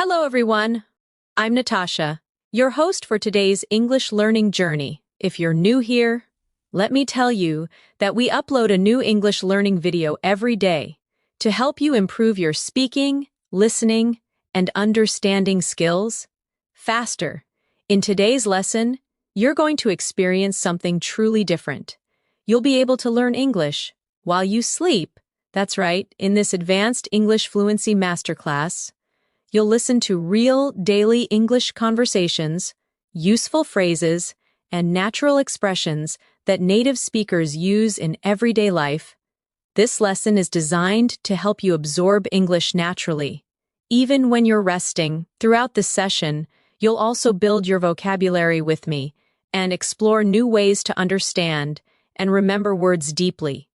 Hello, everyone. I'm Natasha, your host for today's English learning journey. If you're new here, let me tell you that we upload a new English learning video every day to help you improve your speaking, listening, and understanding skills faster. In today's lesson, you're going to experience something truly different. You'll be able to learn English while you sleep. That's right, in this advanced English fluency masterclass, you'll listen to real daily English conversations, useful phrases, and natural expressions that native speakers use in everyday life. This lesson is designed to help you absorb English naturally. Even when you're resting, throughout this session, you'll also build your vocabulary with me and explore new ways to understand and remember words deeply.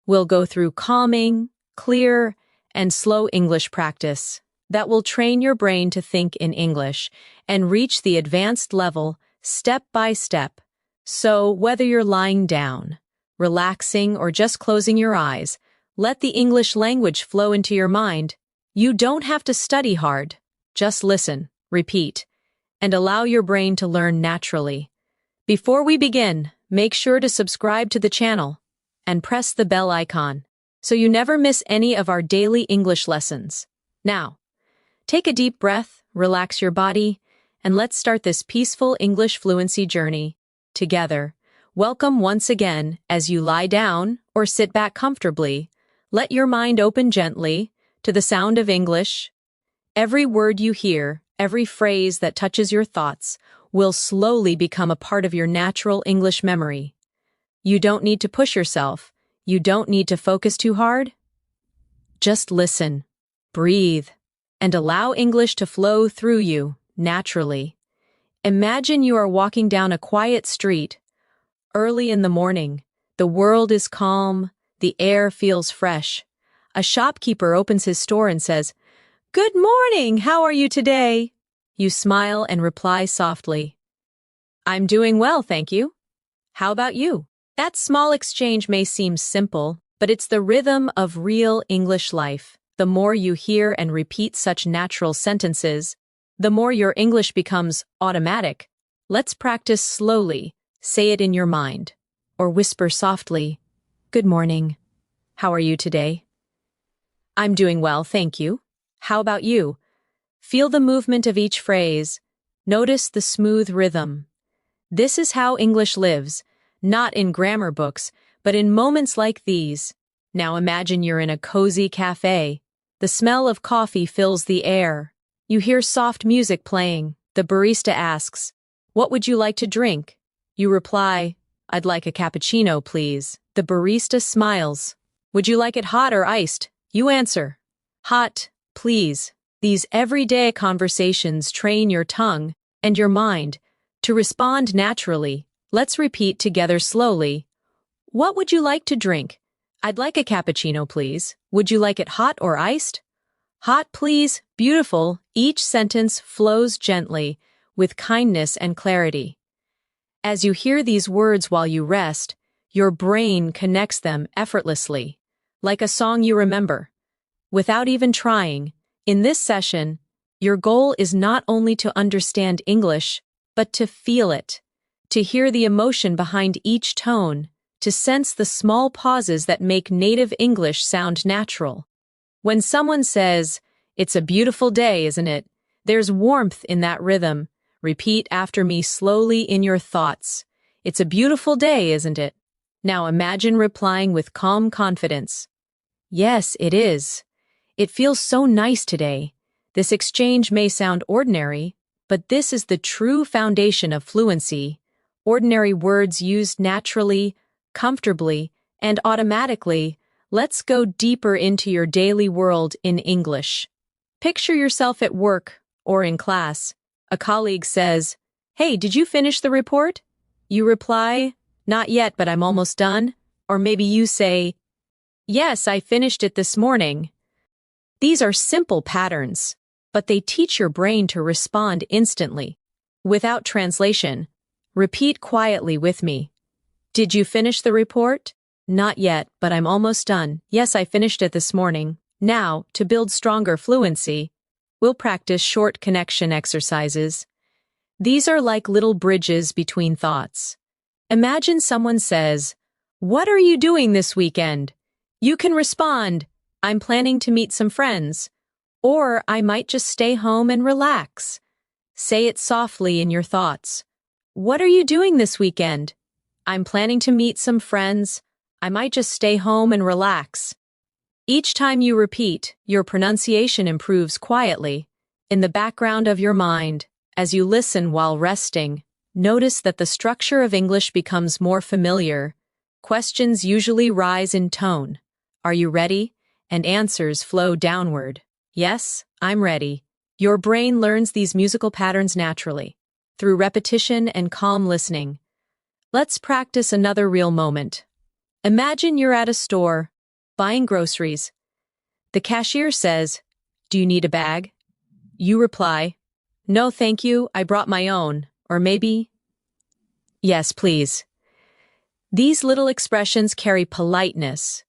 We'll go through calming, clear, and slow English practice that will train your brain to think in English and reach the advanced level step by step. So, whether you're lying down, relaxing, or just closing your eyes, let the English language flow into your mind. You don't have to study hard. Just listen, repeat, and allow your brain to learn naturally. Before we begin, make sure to subscribe to the channel and press the bell icon so you never miss any of our daily English lessons. Now, take a deep breath, relax your body, and let's start this peaceful English fluency journey together. Welcome once again as you lie down or sit back comfortably. Let your mind open gently to the sound of English. Every word you hear, every phrase that touches your thoughts, will slowly become a part of your natural English memory. You don't need to push yourself. You don't need to focus too hard. Just listen, breathe, and allow English to flow through you naturally. Imagine you are walking down a quiet street. Early in the morning, the world is calm, the air feels fresh. A shopkeeper opens his store and says, "Good morning, how are you today?" You smile and reply softly, "I'm doing well, thank you. How about you?" That small exchange may seem simple, but it's the rhythm of real English life. The more you hear and repeat such natural sentences, the more your English becomes automatic. Let's practice slowly. Say it in your mind, or whisper softly, "Good morning. How are you today?" "I'm doing well, thank you. How about you?" Feel the movement of each phrase. Notice the smooth rhythm. This is how English lives, not in grammar books, but in moments like these. Now imagine you're in a cozy cafe. The smell of coffee fills the air. You hear soft music playing. The barista asks, "What would you like to drink?" You reply, "I'd like a cappuccino, please." The barista smiles. "Would you like it hot or iced?" You answer, "Hot, please." These everyday conversations train your tongue and your mind to respond naturally. Let's repeat together slowly. "What would you like to drink?" "I'd like a cappuccino, please." "Would you like it hot or iced?" "Hot, please." Beautiful. Each sentence flows gently, with kindness and clarity. As you hear these words while you rest, your brain connects them effortlessly, like a song you remember. Without even trying, in this session, your goal is not only to understand English, but to feel it, to hear the emotion behind each tone, to sense the small pauses that make native English sound natural. When someone says, "It's a beautiful day, isn't it?" there's warmth in that rhythm. Repeat after me slowly in your thoughts. "It's a beautiful day, isn't it?" Now imagine replying with calm confidence. "Yes, it is. It feels so nice today." This exchange may sound ordinary, but this is the true foundation of fluency. Ordinary words used naturally, comfortably, and automatically. Let's go deeper into your daily world in English. Picture yourself at work or in class. A colleague says, "Hey, did you finish the report?" You reply, "Not yet, but I'm almost done." Or maybe you say, "Yes, I finished it this morning." These are simple patterns, but they teach your brain to respond instantly. Without translation, repeat quietly with me. "Did you finish the report?" "Not yet, but I'm almost done." "Yes, I finished it this morning." Now, to build stronger fluency, we'll practice short connection exercises. These are like little bridges between thoughts. Imagine someone says, "What are you doing this weekend?" You can respond, "I'm planning to meet some friends," or "I might just stay home and relax." Say it softly in your thoughts. "What are you doing this weekend?" "I'm planning to meet some friends. I might just stay home and relax." Each time you repeat, your pronunciation improves quietly, in the background of your mind. As you listen while resting, notice that the structure of English becomes more familiar. Questions usually rise in tone. "Are you ready?" And answers flow downward. "Yes, I'm ready." Your brain learns these musical patterns naturally, through repetition and calm listening. Let's practice another real moment. Imagine you're at a store, buying groceries. The cashier says, "Do you need a bag?" You reply, "No, thank you, I brought my own." Or maybe, "Yes, please." These little expressions carry politeness,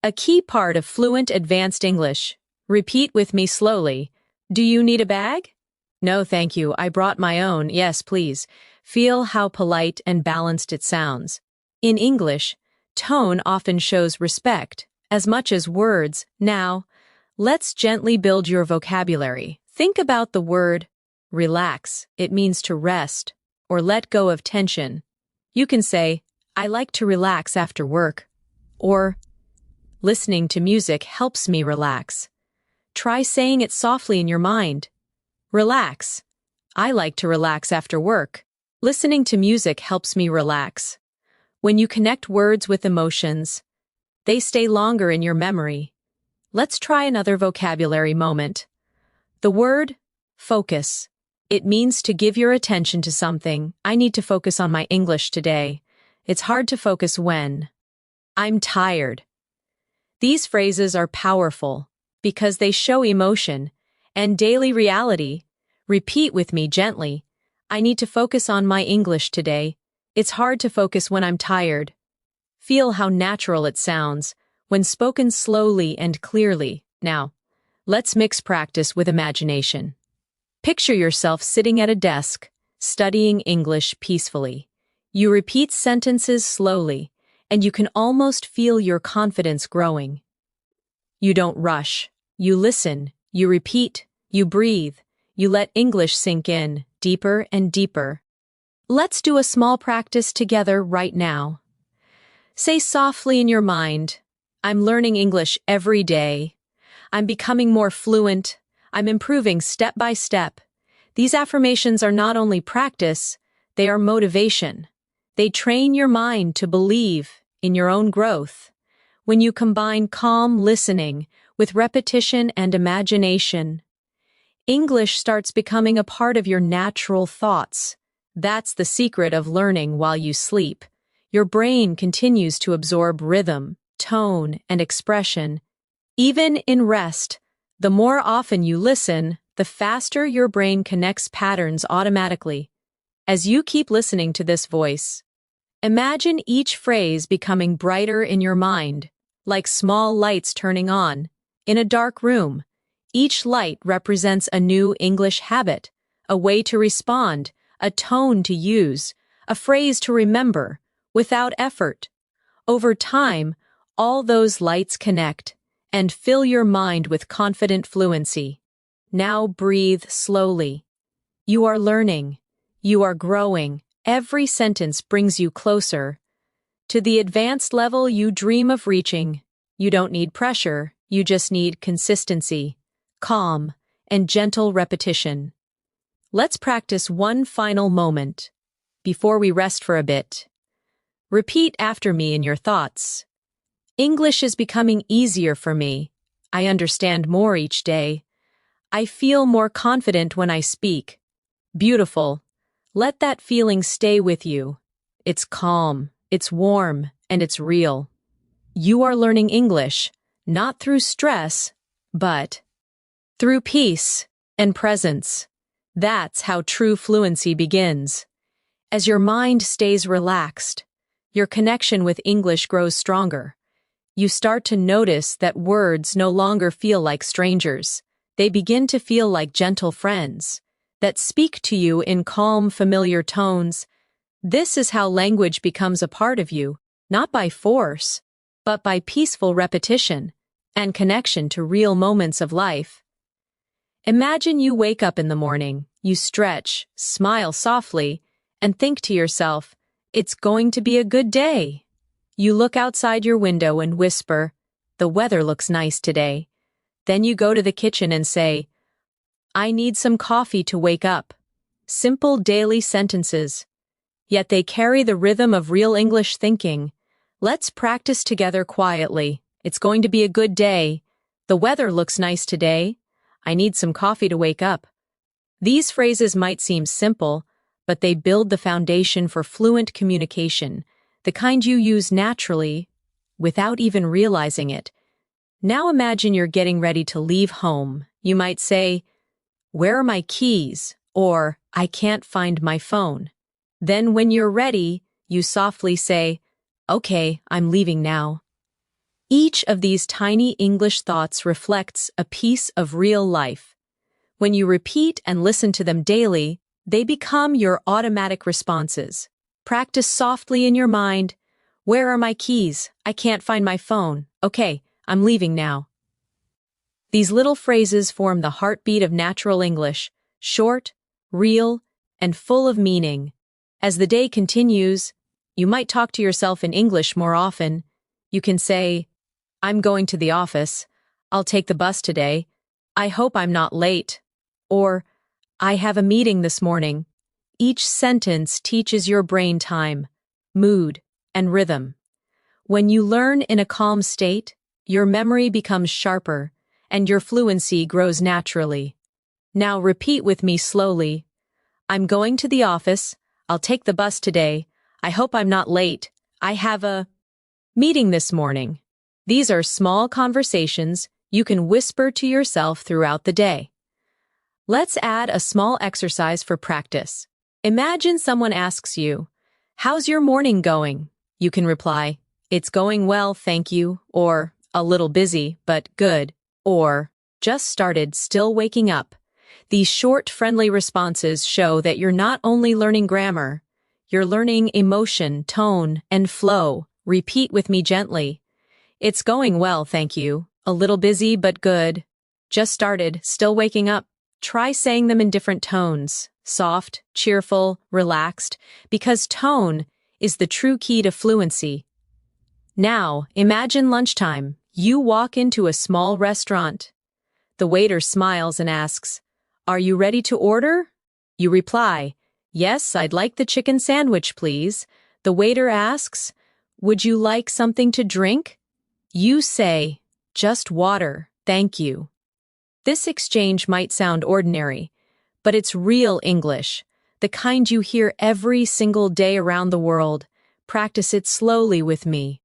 a key part of fluent advanced English. Repeat with me slowly. "Do you need a bag?" "No, thank you, I brought my own." "Yes, please." Feel how polite and balanced it sounds. In English, tone often shows respect, as much as words. Now, let's gently build your vocabulary. Think about the word relax. It means to rest or let go of tension. You can say, "I like to relax after work," or "Listening to music helps me relax." Try saying it softly in your mind. Relax. "I like to relax after work." Listening to music helps me relax. When you connect words with emotions, they stay longer in your memory. Let's try another vocabulary moment. The word focus. It means to give your attention to something. "I need to focus on my English today. It's hard to focus when." "I'm tired." These phrases are powerful because they show emotion and daily reality. Repeat with me gently. "I need to focus on my English today. It's hard to focus when I'm tired." Feel how natural it sounds when spoken slowly and clearly. Now, let's mix practice with imagination. Picture yourself sitting at a desk, studying English peacefully. You repeat sentences slowly, and you can almost feel your confidence growing. You don't rush. You listen, you repeat, you breathe, you let English sink in, deeper and deeper. Let's do a small practice together right now. Say softly in your mind, "I'm learning English every day. I'm becoming more fluent. I'm improving step by step." These affirmations are not only practice, they are motivation. They train your mind to believe in your own growth. When you combine calm listening with repetition and imagination, English starts becoming a part of your natural thoughts. That's the secret of learning while you sleep. Your brain continues to absorb rhythm, tone, and expression. Even in rest, the more often you listen, the faster your brain connects patterns automatically. As you keep listening to this voice, imagine each phrase becoming brighter in your mind, like small lights turning on. In a dark room, each light represents a new English habit, a way to respond, a tone to use, a phrase to remember, without effort. Over time, all those lights connect and fill your mind with confident fluency. Now breathe slowly. You are learning. You are growing. Every sentence brings you closer to the advanced level you dream of reaching. You don't need pressure, you just need consistency, calm, and gentle repetition. Let's practice one final moment before we rest for a bit. Repeat after me in your thoughts. "English is becoming easier for me. I understand more each day. I feel more confident when I speak." Beautiful. Let that feeling stay with you. It's calm, it's warm, and it's real. You are learning English, not through stress, but through peace and presence. That's how true fluency begins. As your mind stays relaxed, your connection with English grows stronger. You start to notice that words no longer feel like strangers. They begin to feel like gentle friends that speak to you in calm, familiar tones. This is how language becomes a part of you, not by force, but by peaceful repetition and connection to real moments of life. Imagine you wake up in the morning, you stretch, smile softly, and think to yourself, "It's going to be a good day." You look outside your window and whisper, "The weather looks nice today." Then you go to the kitchen and say, "I need some coffee to wake up." Simple daily sentences, yet they carry the rhythm of real English thinking. Let's practice together quietly. It's going to be a good day. The weather looks nice today. I need some coffee to wake up. These phrases might seem simple, but they build the foundation for fluent communication, the kind you use naturally, without even realizing it. Now imagine you're getting ready to leave home. You might say, "Where are my keys?" or "I can't find my phone." Then when you're ready, you softly say, "Okay, I'm leaving now." Each of these tiny English thoughts reflects a piece of real life. When you repeat and listen to them daily, they become your automatic responses. Practice softly in your mind. "Where are my keys? I can't find my phone. Okay, I'm leaving now." These little phrases form the heartbeat of natural English, short, real, and full of meaning. As the day continues, you might talk to yourself in English more often. You can say, "I'm going to the office. I'll take the bus today. I hope I'm not late." Or, "I have a meeting this morning." Each sentence teaches your brain time, mood, and rhythm. When you learn in a calm state, your memory becomes sharper, and your fluency grows naturally. Now repeat with me slowly. "I'm going to the office. I'll take the bus today. I hope I'm not late. I have a meeting this morning." These are small conversations you can whisper to yourself throughout the day. Let's add a small exercise for practice. Imagine someone asks you, "How's your morning going?" You can reply, "It's going well, thank you," or "A little busy, but good," or "Just started, still waking up." These short, friendly responses show that you're not only learning grammar, you're learning emotion, tone, and flow. Repeat with me gently. "It's going well, thank you. A little busy, but good. Just started, still waking up." Try saying them in different tones, soft, cheerful, relaxed, because tone is the true key to fluency. Now, imagine lunchtime. You walk into a small restaurant. The waiter smiles and asks, "Are you ready to order?" You reply, "Yes, I'd like the chicken sandwich, please." The waiter asks, "Would you like something to drink?" You say, "Just water, thank you." This exchange might sound ordinary, but it's real English, the kind you hear every single day around the world. Practice it slowly with me.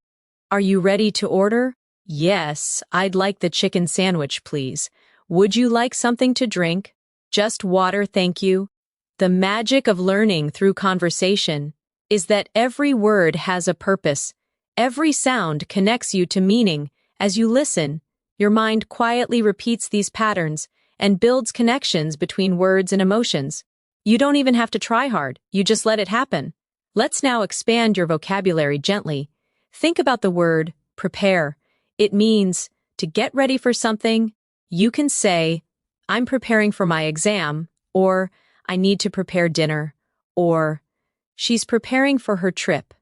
"Are you ready to order?" "Yes, I'd like the chicken sandwich, please." "Would you like something to drink?" "Just water, thank you." The magic of learning through conversation is that every word has a purpose. Every sound connects you to meaning. As you listen, your mind quietly repeats these patterns and builds connections between words and emotions. You don't even have to try hard, you just let it happen. Let's now expand your vocabulary gently. Think about the word prepare. It means to get ready for something. You can say, "I'm preparing for my exam," or "I need to prepare dinner," or "She's preparing for her trip."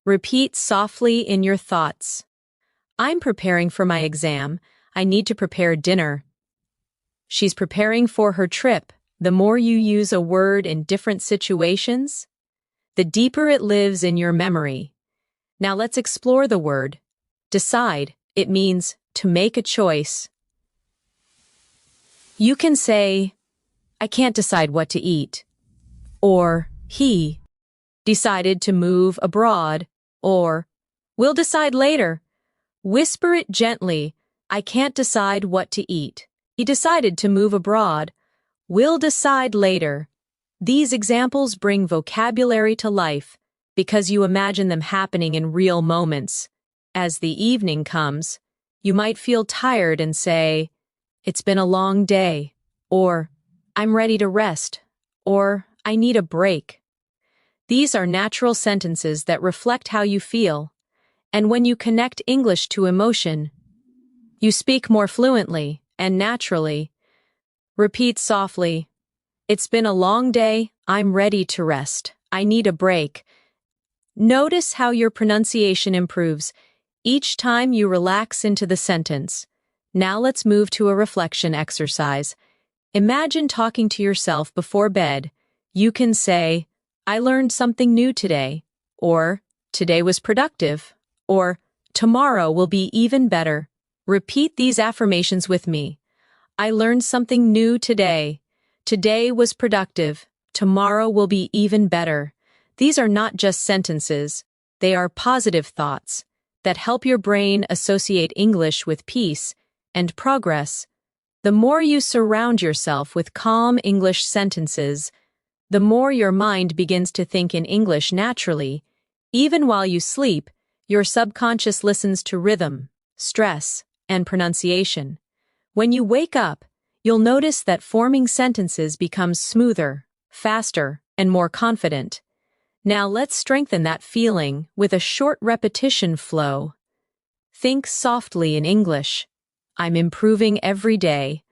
Repeat softly in your thoughts. "I'm preparing for my exam. I need to prepare dinner." She's preparing for her trip. The more you use a word in different situations, the deeper it lives in your memory. Now let's explore the word decide. It means to make a choice. You can say, "I can't decide what to eat," or "He decided to move abroad," or "We'll decide later." Whisper it gently. "I can't decide what to eat. He decided to move abroad. We'll decide later." These examples bring vocabulary to life because you imagine them happening in real moments. As the evening comes, you might feel tired and say, it's been a long day, or I'm ready to rest, or I need a break. These are natural sentences that reflect how you feel, and when you connect English to emotion, you speak more fluently and naturally. Repeat softly, it's been a long day, I'm ready to rest, I need a break. Notice how your pronunciation improves each time you relax into the sentence. Now let's move to a reflection exercise. Imagine talking to yourself before bed. You can say, I learned something new today, or today was productive, or tomorrow will be even better. Repeat these affirmations with me. I learned something new today. Today was productive. Tomorrow will be even better. These are not just sentences. They are positive thoughts that help your brain associate English with peace and progress. The more you surround yourself with calm English sentences, the more your mind begins to think in English naturally. Even while you sleep, your subconscious listens to rhythm, stress, and pronunciation. When you wake up, you'll notice that forming sentences becomes smoother, faster, and more confident. Now let's strengthen that feeling with a short repetition flow. Think softly in English. I'm improving every day.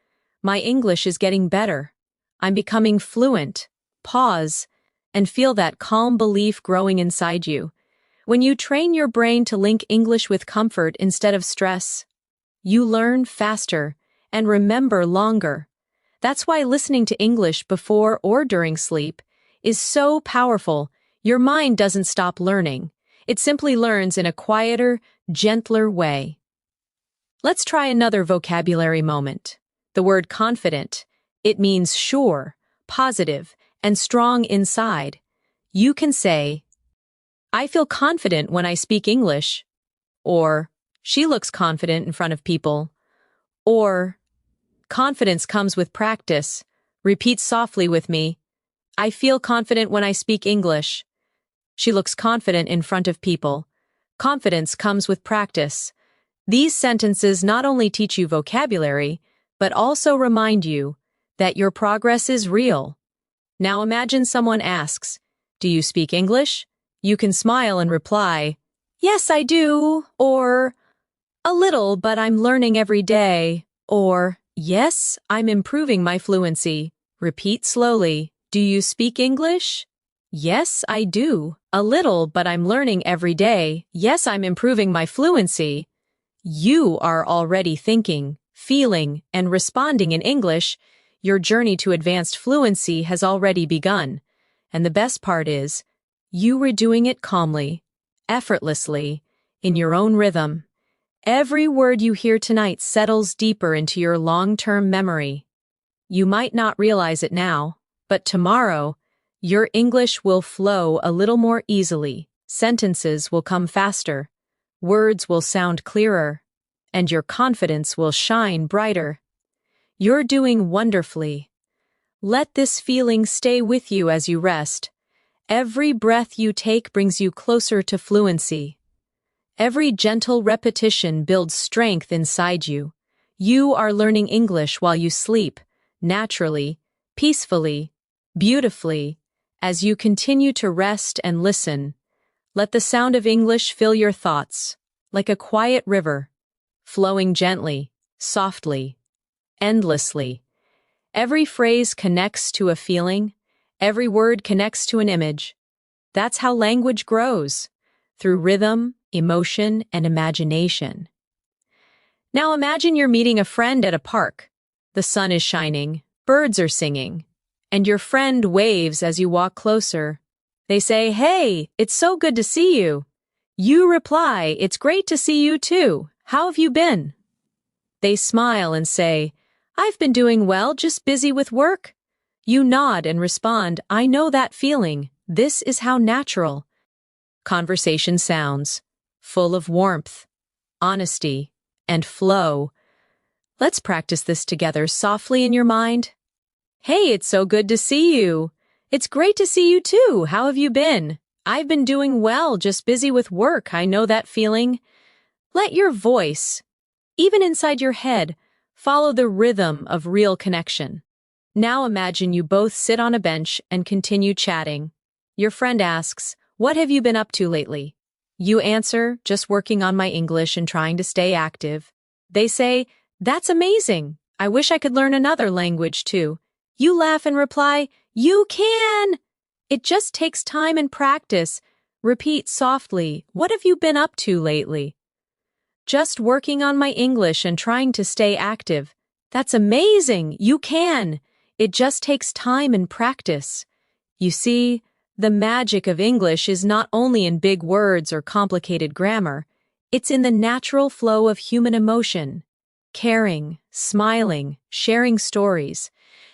My English is getting better. I'm becoming fluent. Pause, and feel that calm belief growing inside you. When you train your brain to link English with comfort instead of stress, you learn faster and remember longer. That's why listening to English before or during sleep is so powerful. Your mind doesn't stop learning. It simply learns in a quieter, gentler way. Let's try another vocabulary moment. The word confident. It means sure, positive, and strong inside. You can say, I feel confident when I speak English, or she looks confident in front of people, or confidence comes with practice. Repeat softly with me. I feel confident when I speak English. She looks confident in front of people. Confidence comes with practice. These sentences not only teach you vocabulary, but also remind you that your progress is real. Now imagine someone asks, do you speak English? You can smile and reply, yes, I do, or a little, but I'm learning every day, or yes, I'm improving my fluency. Repeat slowly, do you speak English? Yes, I do. A little, but I'm learning every day. Yes, I'm improving my fluency. You are already thinking, feeling, and responding in English. Your journey to advanced fluency has already begun. And the best part is, you were doing it calmly, effortlessly, in your own rhythm. Every word you hear tonight settles deeper into your long-term memory. You might not realize it now, but tomorrow, your English will flow a little more easily, sentences will come faster, words will sound clearer, and your confidence will shine brighter. You're doing wonderfully. Let this feeling stay with you as you rest. Every breath you take brings you closer to fluency. Every gentle repetition builds strength inside you. You are learning English while you sleep, naturally, peacefully, beautifully. As you continue to rest and listen, let the sound of English fill your thoughts, like a quiet river, flowing gently, softly, endlessly. Every phrase connects to a feeling, every word connects to an image. That's how language grows, through rhythm, emotion, and imagination. Now imagine you're meeting a friend at a park. The sun is shining, birds are singing, and your friend waves as you walk closer. They say, hey, it's so good to see you. You reply, it's great to see you too. How have you been? They smile and say, I've been doing well, just busy with work. You nod and respond, I know that feeling. This is how natural conversation sounds, full of warmth, honesty, and flow. Let's practice this together softly in your mind. Hey, it's so good to see you. It's great to see you too. How have you been? I've been doing well, just busy with work. I know that feeling. Let your voice, even inside your head, Follow the rhythm of real connection. Now imagine you both sit on a bench and continue chatting. Your friend asks, "What have you been up to lately?" You answer, "Just working on my English and trying to stay active." They say, "That's amazing. I wish I could learn another language too." You laugh and reply, "You can! It just takes time and practice." Repeat softly, "What have you been up to lately?" "Just working on my English and trying to stay active." "That's amazing. You can. It just takes time and practice." You see, the magic of English is not only in big words or complicated grammar, it's in the natural flow of human emotion. Caring, smiling, sharing stories.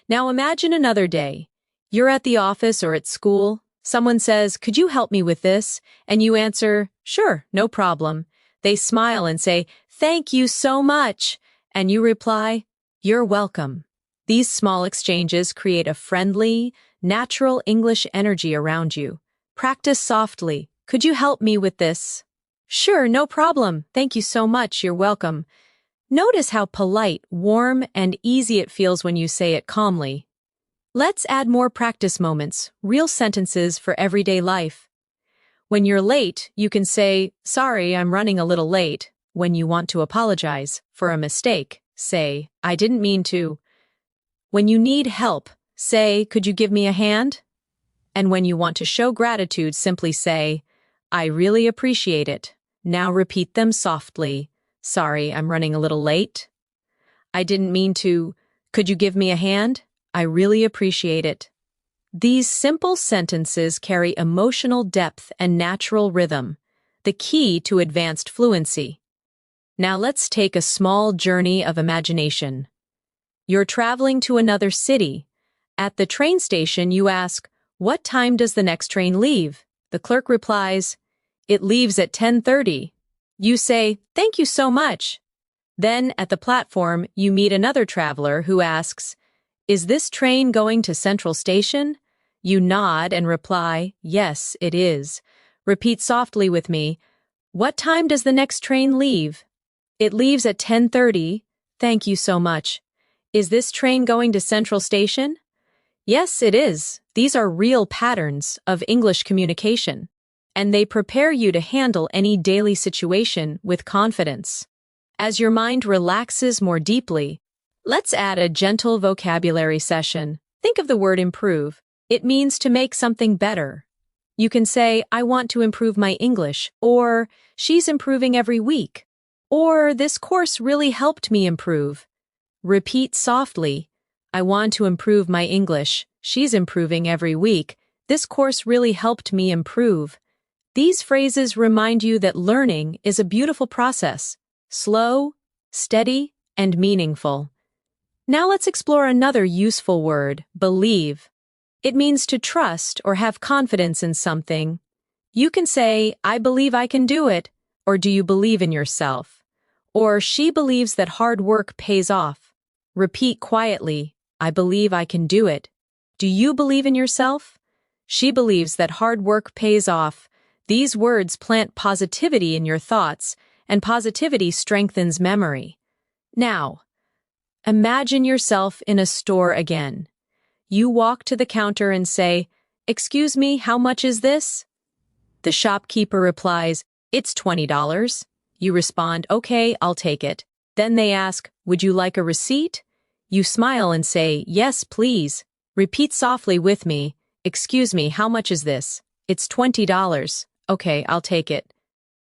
Now imagine another day. You're at the office or at school. Someone says, "Could you help me with this?" And you answer, "Sure, no problem." They smile and say, "Thank you so much." And you reply, "You're welcome." These small exchanges create a friendly, natural English energy around you. Practice softly. "Could you help me with this?" "Sure, no problem. Thank you so much. You're welcome." Notice how polite, warm, and easy it feels when you say it calmly. Let's add more practice moments, real sentences for everyday life. When you're late, you can say, "Sorry, I'm running a little late." When you want to apologize for a mistake, say, "I didn't mean to." When you need help, say, "Could you give me a hand?" And when you want to show gratitude, simply say, "I really appreciate it." Now repeat them softly. "Sorry, I'm running a little late." "I didn't mean to." "Could you give me a hand?" "I really appreciate it." These simple sentences carry emotional depth and natural rhythm, the key to advanced fluency. Now let's take a small journey of imagination. You're traveling to another city. At the train station, you ask, "What time does the next train leave?" The clerk replies, "It leaves at 10:30. You say, "Thank you so much." Then, at the platform, you meet another traveler who asks, "Is this train going to Central Station?" You nod and reply, "Yes, it is." Repeat softly with me, "What time does the next train leave?" "It leaves at 10:30. Thank you so much." "Is this train going to Central Station?" "Yes, it is." These are real patterns of English communication, and they prepare you to handle any daily situation with confidence. As your mind relaxes more deeply, let's add a gentle vocabulary session. Think of the word improve. It means to make something better. You can say, "I want to improve my English," or "She's improving every week," or "This course really helped me improve." Repeat softly, "I want to improve my English. She's improving every week. This course really helped me improve." These phrases remind you that learning is a beautiful process, slow, steady, and meaningful. Now let's explore another useful word, believe. It means to trust or have confidence in something. You can say, "I believe I can do it," or "Do you believe in yourself?" Or "She believes that hard work pays off." Repeat quietly, "I believe I can do it." "Do you believe in yourself?" "She believes that hard work pays off." These words plant positivity in your thoughts, and positivity strengthens memory. Now, imagine yourself in a store again. You walk to the counter and say, "Excuse me, how much is this?" The shopkeeper replies, "It's $20. You respond, "Okay, I'll take it." Then they ask, "Would you like a receipt?" You smile and say, "Yes, please." Repeat softly with me, "Excuse me, how much is this?" "It's $20. Okay, I'll take it."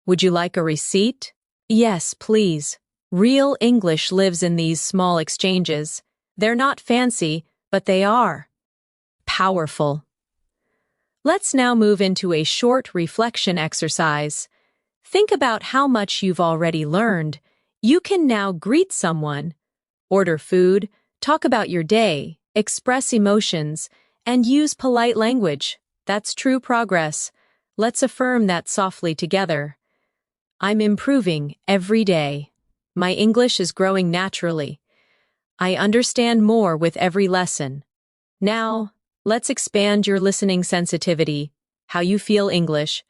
"Would you like a receipt?" "Yes, please." Real English lives in these small exchanges. They're not fancy, but they are powerful. Let's now move into a short reflection exercise. Think about how much you've already learned. You can now greet someone, order food, talk about your day, express emotions, and use polite language. That's true progress. Let's affirm that softly together. I'm improving every day. My English is growing naturally. I understand more with every lesson. Now, let's expand your listening sensitivity, how you feel English.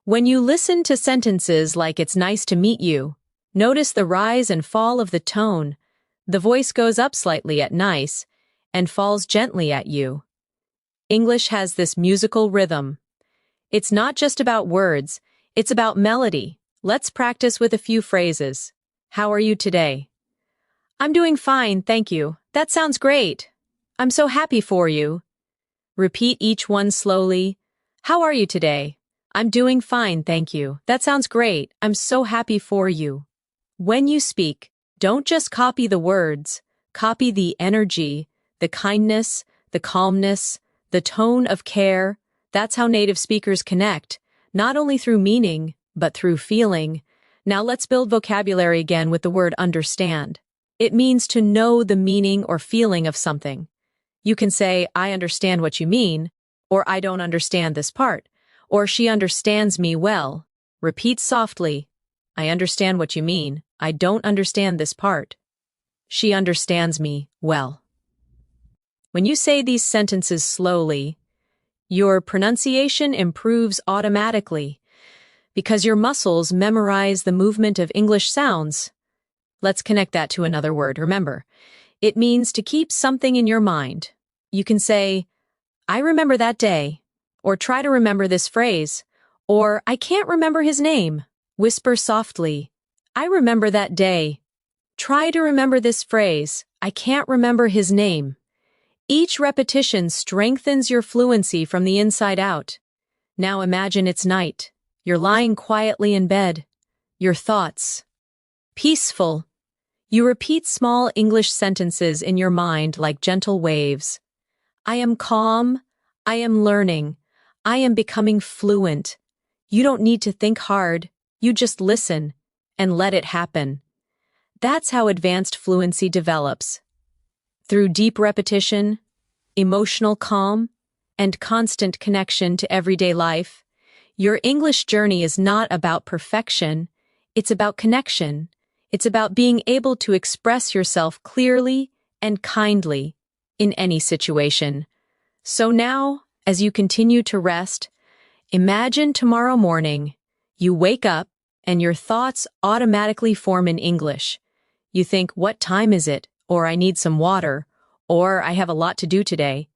When you listen to sentences like "It's nice to meet you," notice the rise and fall of the tone. The voice goes up slightly at nice and falls gently at you. English has this musical rhythm. It's not just about words, it's about melody. Let's practice with a few phrases. How are you today? I'm doing fine, thank you. That sounds great. I'm so happy for you. Repeat each one slowly. How are you today? I'm doing fine, thank you. That sounds great. I'm so happy for you. When you speak, don't just copy the words, copy the energy, the kindness, the calmness, the tone of care. That's how native speakers connect, not only through meaning, but through feeling. Now let's build vocabulary again with the word understand. It means to know the meaning or feeling of something. You can say, I understand what you mean, or I don't understand this part, or she understands me well. Repeat softly. I understand what you mean. I don't understand this part. She understands me well. When you say these sentences slowly, your pronunciation improves automatically because your muscles memorize the movement of English sounds. Let's connect that to another word. Remember, it means to keep something in your mind. You can say, I remember that day, or try to remember this phrase, or I can't remember his name. Whisper softly, I remember that day. Try to remember this phrase, I can't remember his name. Each repetition strengthens your fluency from the inside out. Now imagine it's night. You're lying quietly in bed. Your thoughts. Peaceful. You repeat small English sentences in your mind like gentle waves. I am calm. I am learning. I am becoming fluent. You don't need to think hard. You just listen and let it happen. That's how advanced fluency develops. Through deep repetition, emotional calm, and constant connection to everyday life, your English journey is not about perfection. It's about connection. It's about being able to express yourself clearly and kindly in any situation. So now, as you continue to rest, imagine tomorrow morning, you wake up and your thoughts automatically form in English. You think, what time is it? Or I need some water. Or I have a lot to do today.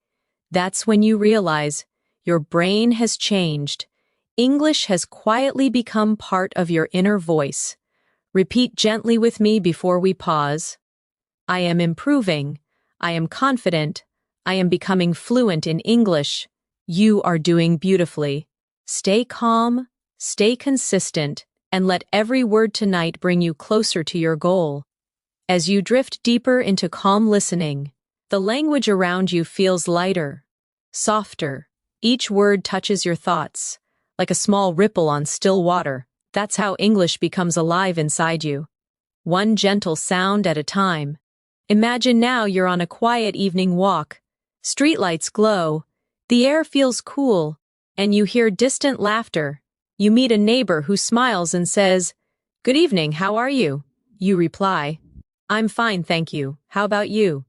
That's when you realize your brain has changed. English has quietly become part of your inner voice. Repeat gently with me before we pause. I am improving. I am confident. I am becoming fluent in English. You are doing beautifully. Stay calm, stay consistent, and let every word tonight bring you closer to your goal. As you drift deeper into calm listening, the language around you feels lighter, softer. Each word touches your thoughts, like a small ripple on still water. That's how English becomes alive inside you. One gentle sound at a time. Imagine now you're on a quiet evening walk. Streetlights glow, the air feels cool, and you hear distant laughter. You meet a neighbor who smiles and says, Good evening, how are you? You reply, I'm fine, thank you. How about you?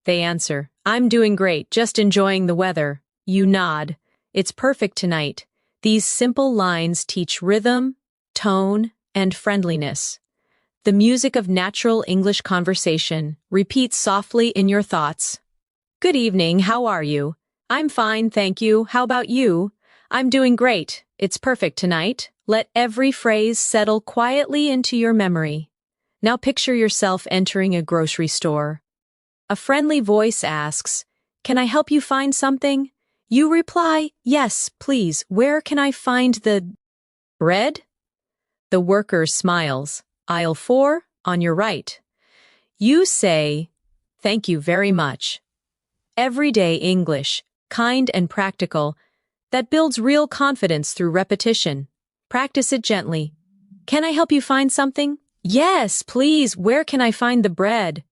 They answer, I'm doing great, just enjoying the weather. You nod. It's perfect tonight. These simple lines teach rhythm, tone, and friendliness. The music of natural English conversation repeats softly in your thoughts. Good evening, how are you? I'm fine, thank you. How about you? I'm doing great. It's perfect tonight. Let every phrase settle quietly into your memory. Now picture yourself entering a grocery store. A friendly voice asks, Can I help you find something? You reply, Yes, please. Where can I find the bread? The worker smiles. Aisle 4, on your right. You say, Thank you very much. Everyday English, kind and practical, that builds real confidence through repetition. Practice it gently. Can I help you find something? Yes, please. Where can I find the bread?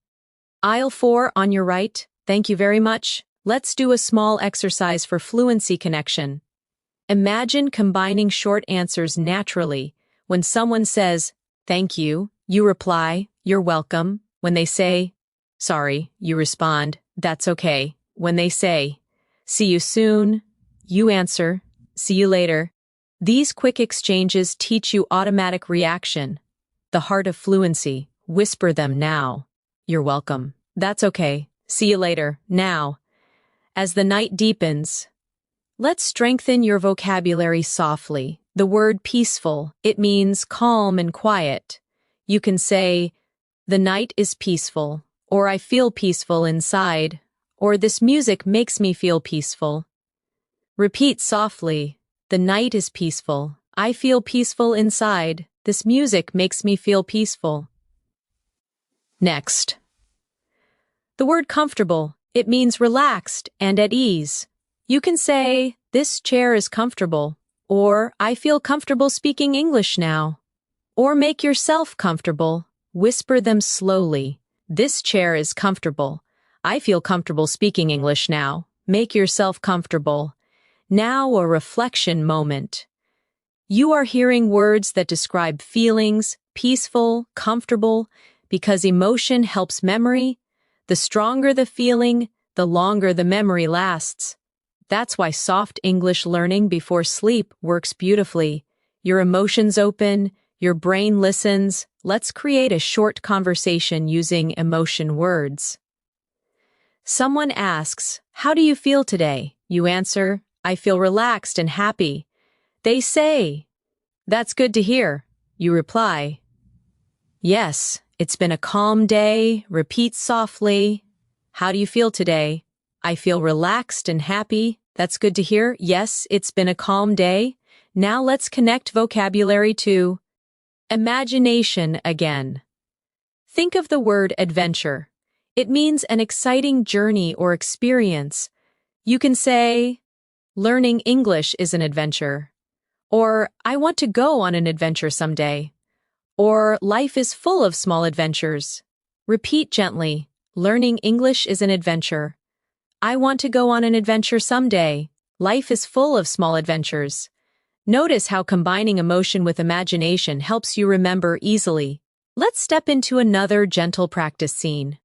Aisle 4 on your right. Thank you very much. Let's do a small exercise for fluency connection. Imagine combining short answers naturally. When someone says, Thank you, you reply, You're welcome. When they say, Sorry, you respond, That's okay. When they say, See you soon, you answer, See you later. These quick exchanges teach you automatic reaction. The heart of fluency. Whisper them now. You're welcome. That's okay. See you later. Now, as the night deepens, let's strengthen your vocabulary softly. The word peaceful, it means calm and quiet. You can say, the night is peaceful, or I feel peaceful inside, or this music makes me feel peaceful. Repeat softly, the night is peaceful, I feel peaceful inside, this music makes me feel peaceful. Next. The word comfortable, it means relaxed and at ease. You can say, this chair is comfortable, or I feel comfortable speaking English now. Or make yourself comfortable. Whisper them slowly. This chair is comfortable. I feel comfortable speaking English now. Make yourself comfortable. Now a reflection moment. You are hearing words that describe feelings, peaceful, comfortable, because emotion helps memory. The stronger the feeling, the longer the memory lasts. That's why soft English learning before sleep works beautifully. Your emotions open, your brain listens. Let's create a short conversation using emotion words. Someone asks, how do you feel today? You answer, I feel relaxed and happy. They say, that's good to hear. You reply, yes, it's been a calm day. Repeat softly. How do you feel today? I feel relaxed and happy. That's good to hear. Yes, it's been a calm day. Now let's connect vocabulary to imagination again. Think of the word adventure. It means an exciting journey or experience. You can say, learning English is an adventure. Or, I want to go on an adventure someday. Or, life is full of small adventures. Repeat gently, learning English is an adventure. I want to go on an adventure someday. Life is full of small adventures. Notice how combining emotion with imagination helps you remember easily. Let's step into another gentle practice scene.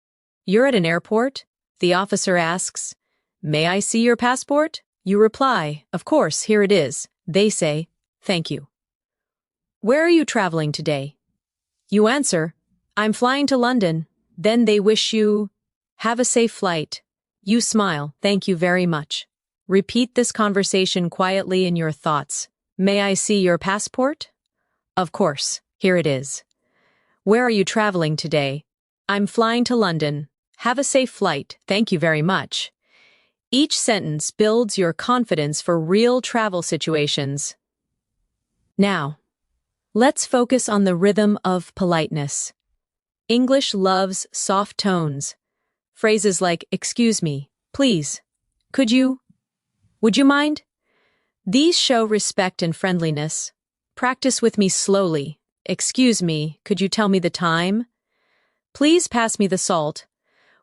You're at an airport. The officer asks, may I see your passport? You reply, of course, here it is. They say, thank you. Where are you traveling today? You answer, I'm flying to London. Then they wish you, have a safe flight. You smile, thank you very much. Repeat this conversation quietly in your thoughts. May I see your passport? Of course, here it is. Where are you traveling today? I'm flying to London. Have a safe flight, thank you very much. Each sentence builds your confidence for real travel situations. Now, let's focus on the rhythm of politeness. English loves soft tones. Phrases like, excuse me, please, could you, would you mind? These show respect and friendliness. Practice with me slowly. Excuse me, could you tell me the time? Please pass me the salt.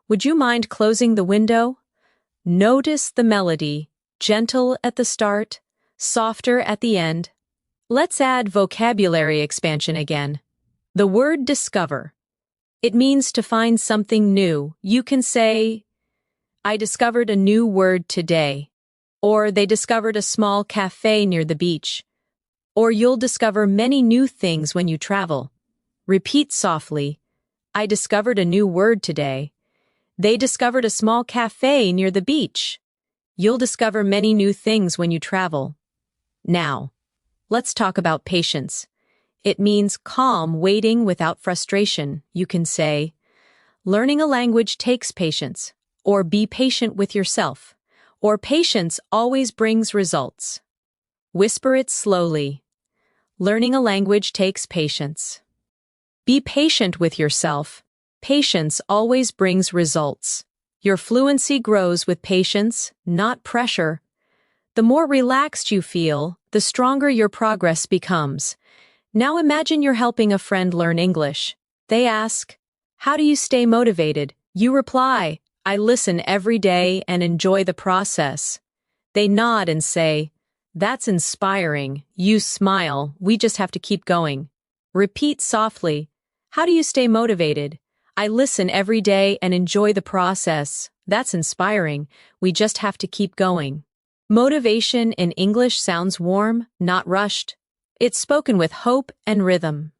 Would you mind closing the window? Notice the melody, gentle at the start, softer at the end. Let's add vocabulary expansion again. The word discover. It means to find something new. You can say, I discovered a new word today. Or they discovered a small cafe near the beach. Or you'll discover many new things when you travel. Repeat softly, I discovered a new word today. They discovered a small cafe near the beach. You'll discover many new things when you travel. Now, let's talk about patience. It means calm waiting without frustration. You can say, learning a language takes patience, or be patient with yourself, or patience always brings results. Whisper it slowly. Learning a language takes patience. Be patient with yourself. Patience always brings results. Your fluency grows with patience, not pressure. The more relaxed you feel, the stronger your progress becomes. Now imagine you're helping a friend learn English. They ask, how do you stay motivated? You reply, I listen every day and enjoy the process. They nod and say, that's inspiring. You smile, we just have to keep going. Repeat softly, how do you stay motivated? I listen every day and enjoy the process. That's inspiring. We just have to keep going. Motivation in English sounds warm, not rushed. It's spoken with hope and rhythm.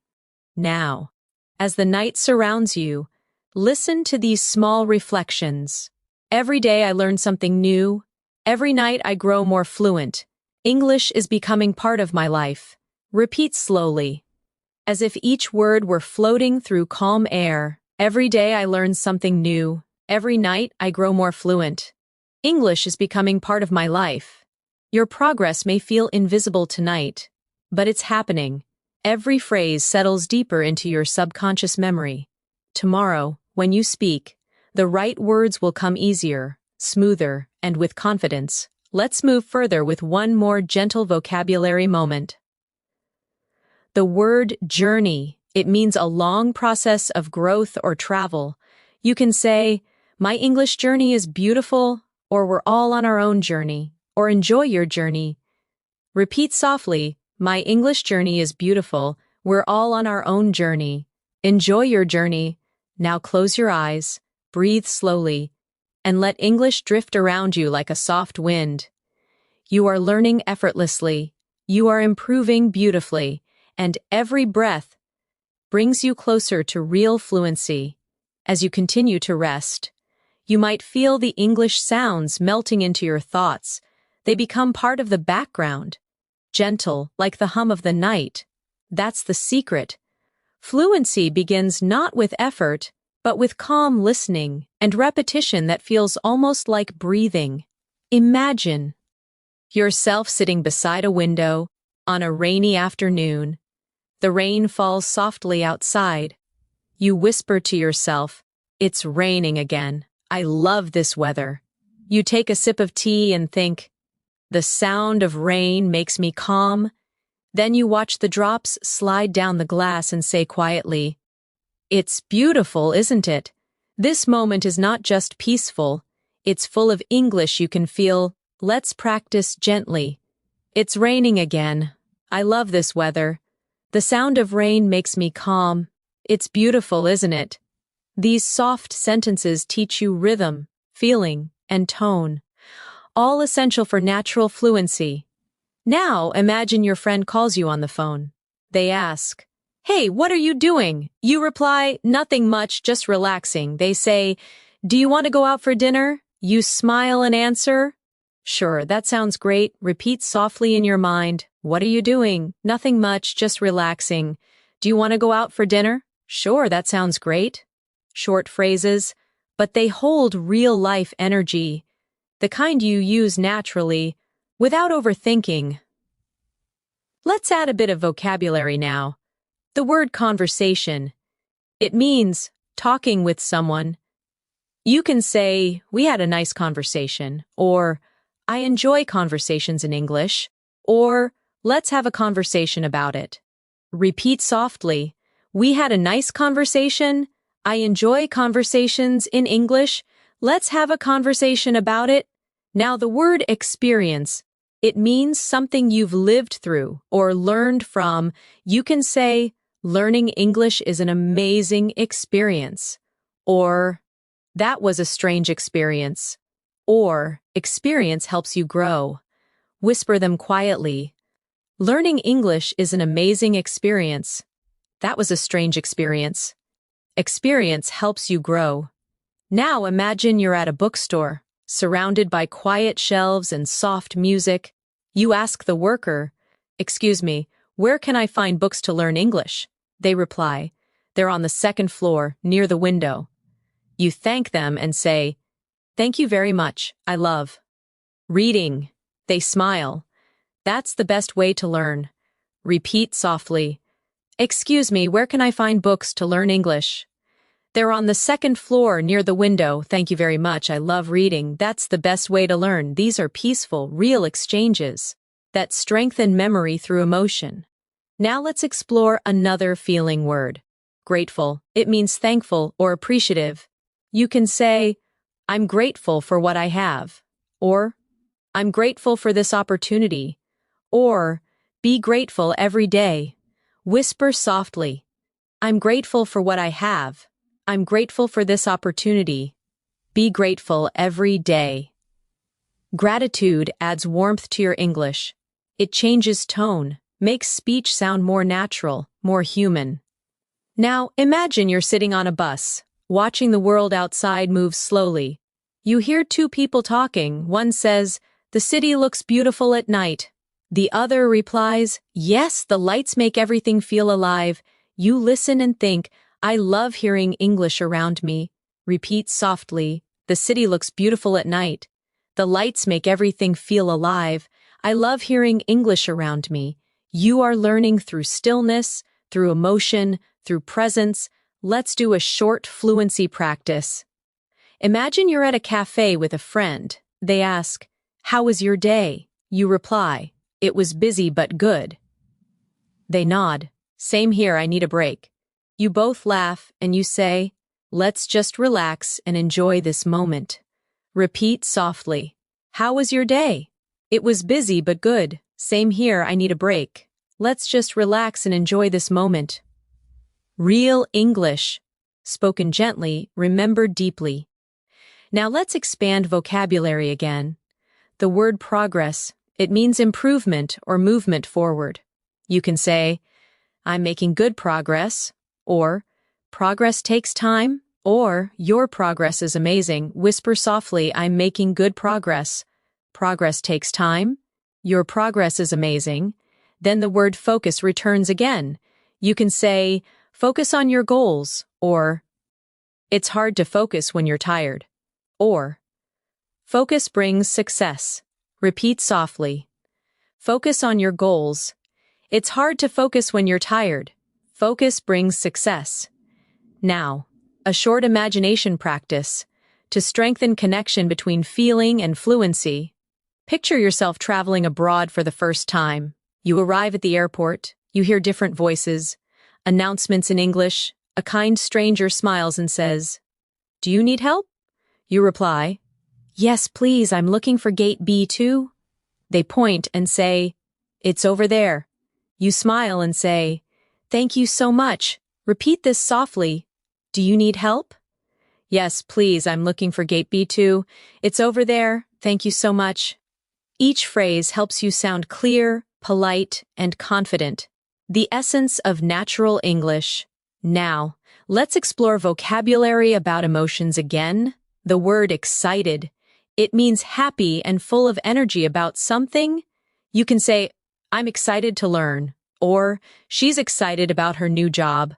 Now, as the night surrounds you, Listen to these small reflections. Every day I learn something new. Every night I grow more fluent. English is becoming part of my life. Repeat slowly, as if each word were floating through calm air. Every day I learn something new. Every night I grow more fluent. English is becoming part of my life. Your progress may feel invisible tonight, but it's happening. Every phrase settles deeper into your subconscious memory. Tomorrow, when you speak, the right words will come easier, smoother, and with confidence. Let's move further with one more gentle vocabulary moment. The word journey. It means a long process of growth or travel. You can say, "My English journey is beautiful," or "We're all on our own journey," or "Enjoy your journey." Repeat softly, "My English journey is beautiful. We're all on our own journey. Enjoy your journey." Now close your eyes, breathe slowly, and let English drift around you like a soft wind. You are learning effortlessly. You are improving beautifully, and every breath brings you closer to real fluency. As you continue to rest, you might feel the English sounds melting into your thoughts. They become part of the background, gentle like the hum of the night. That's the secret. Fluency begins not with effort, but with calm listening and repetition that feels almost like breathing. Imagine yourself sitting beside a window on a rainy afternoon. The rain falls softly outside. You whisper to yourself, "It's raining again. I love this weather." You take a sip of tea and think, "The sound of rain makes me calm." Then you watch the drops slide down the glass and say quietly, "It's beautiful, isn't it?" This moment is not just peaceful, it's full of English you can feel. Let's practice gently. "It's raining again. I love this weather. The sound of rain makes me calm. It's beautiful, isn't it?" These soft sentences teach you rhythm, feeling, and tone, all essential for natural fluency. Now imagine your friend calls you on the phone. They ask, "Hey, what are you doing?" You reply, "Nothing much, just relaxing." They say, "Do you want to go out for dinner?" You smile and answer, "Sure, that sounds great." Repeat softly in your mind, "What are you doing?" "Nothing much, just relaxing." "Do you want to go out for dinner?" "Sure, that sounds great." Short phrases, but they hold real-life energy, the kind you use naturally, without overthinking. Let's add a bit of vocabulary now. The word conversation. It means talking with someone. You can say, "We had a nice conversation," or "I enjoy conversations in English," or "Let's have a conversation about it." Repeat softly, "We had a nice conversation. I enjoy conversations in English. Let's have a conversation about it." Now the word experience. It means something you've lived through or learned from. You can say, "Learning English is an amazing experience," or "That was a strange experience," or "Experience helps you grow." Whisper them quietly. "Learning English is an amazing experience. That was a strange experience. Experience helps you grow." Now imagine you're at a bookstore, surrounded by quiet shelves and soft music. You ask the worker, "Excuse me, where can I find books to learn English?" They reply, "They're on the second floor, near the window." You thank them and say, "Thank you very much, I love reading." They smile. "That's the best way to learn." Repeat softly, "Excuse me, where can I find books to learn English?" "They're on the second floor near the window. Thank you very much. I love reading. That's the best way to learn." These are peaceful, real exchanges that strengthen memory through emotion. Now let's explore another feeling word. Grateful. It means thankful or appreciative. You can say, "I'm grateful for what I have," or "I'm grateful for this opportunity," or "Be grateful every day." Whisper softly, "I'm grateful for what I have. I'm grateful for this opportunity." Be grateful every day. Gratitude adds warmth to your English. It changes tone, makes speech sound more natural, more human. Now, imagine you're sitting on a bus, watching the world outside move slowly. You hear two people talking. One says, "The city looks beautiful at night." The other replies, "Yes, the lights make everything feel alive." You listen and think, "I love hearing English around me." Repeat softly, "The city looks beautiful at night. The lights make everything feel alive. I love hearing English around me." You are learning through stillness, through emotion, through presence. Let's do a short fluency practice. Imagine you're at a cafe with a friend. They ask, "How was your day?" You reply, "It was busy but good." They nod, "Same here, I need a break." You both laugh and you say, "Let's just relax and enjoy this moment." Repeat softly, "How was your day?" "It was busy but good." "Same here, I need a break." Let's just relax and enjoy this moment. Real English. Spoken gently, remembered deeply. Now let's expand vocabulary again. The word progress, it means improvement or movement forward. You can say, "I'm making good progress," or "Progress takes time," or "Your progress is amazing." Whisper softly, "I'm making good progress." Progress takes time. Your progress is amazing. Then the word focus returns again. You can say, "Focus on your goals," or "It's hard to focus when you're tired," or "Focus brings success." Repeat softly. Focus on your goals. It's hard to focus when you're tired. Focus brings success. Now, a short imagination practice to strengthen connection between feeling and fluency. Picture yourself traveling abroad for the first time. You arrive at the airport, you hear different voices, announcements in English, a kind stranger smiles and says, "Do you need help?" You reply, "Yes, please, I'm looking for gate B2. They point and say, "It's over there." You smile and say, "Thank you so much." Repeat this softly. "Do you need help?" "Yes, please, I'm looking for gate B2. It's over there. Thank you so much." Each phrase helps you sound clear, polite, and confident. The essence of natural English. Now, let's explore vocabulary about emotions again. The word excited. It means happy and full of energy about something. You can say, "I'm excited to learn," or "She's excited about her new job,"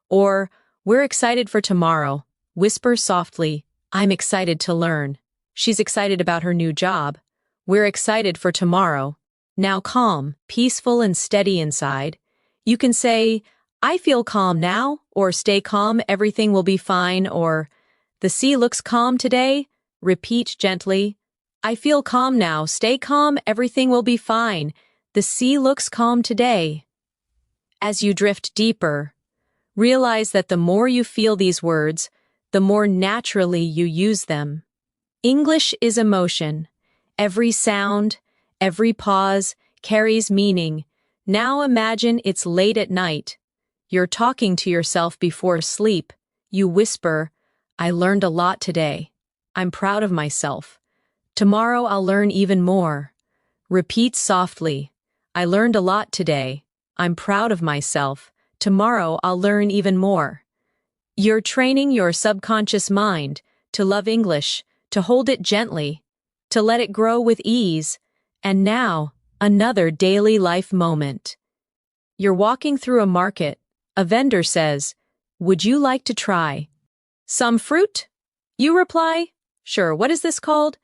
or "We're excited for tomorrow." Whisper softly, "I'm excited to learn." She's excited about her new job. We're excited for tomorrow. Now calm, peaceful, and steady inside. You can say, "I feel calm now," or "Stay calm, everything will be fine," or "The sea looks calm today." Repeat gently, "I feel calm now. Stay calm, everything will be fine. The sea looks calm today." As you drift deeper, realize that the more you feel these words, the more naturally you use them. English is emotion. Every sound, every pause carries meaning. Now imagine it's late at night. You're talking to yourself before sleep. You whisper, "I learned a lot today. I'm proud of myself. Tomorrow I'll learn even more." Repeat softly, "I learned a lot today. I'm proud of myself. Tomorrow I'll learn even more." You're training your subconscious mind to love English, to hold it gently, to let it grow with ease. And now, another daily life moment. You're walking through a market. A vendor says, "Would you like to try some fruit?" You reply, "Sure, what is this called?"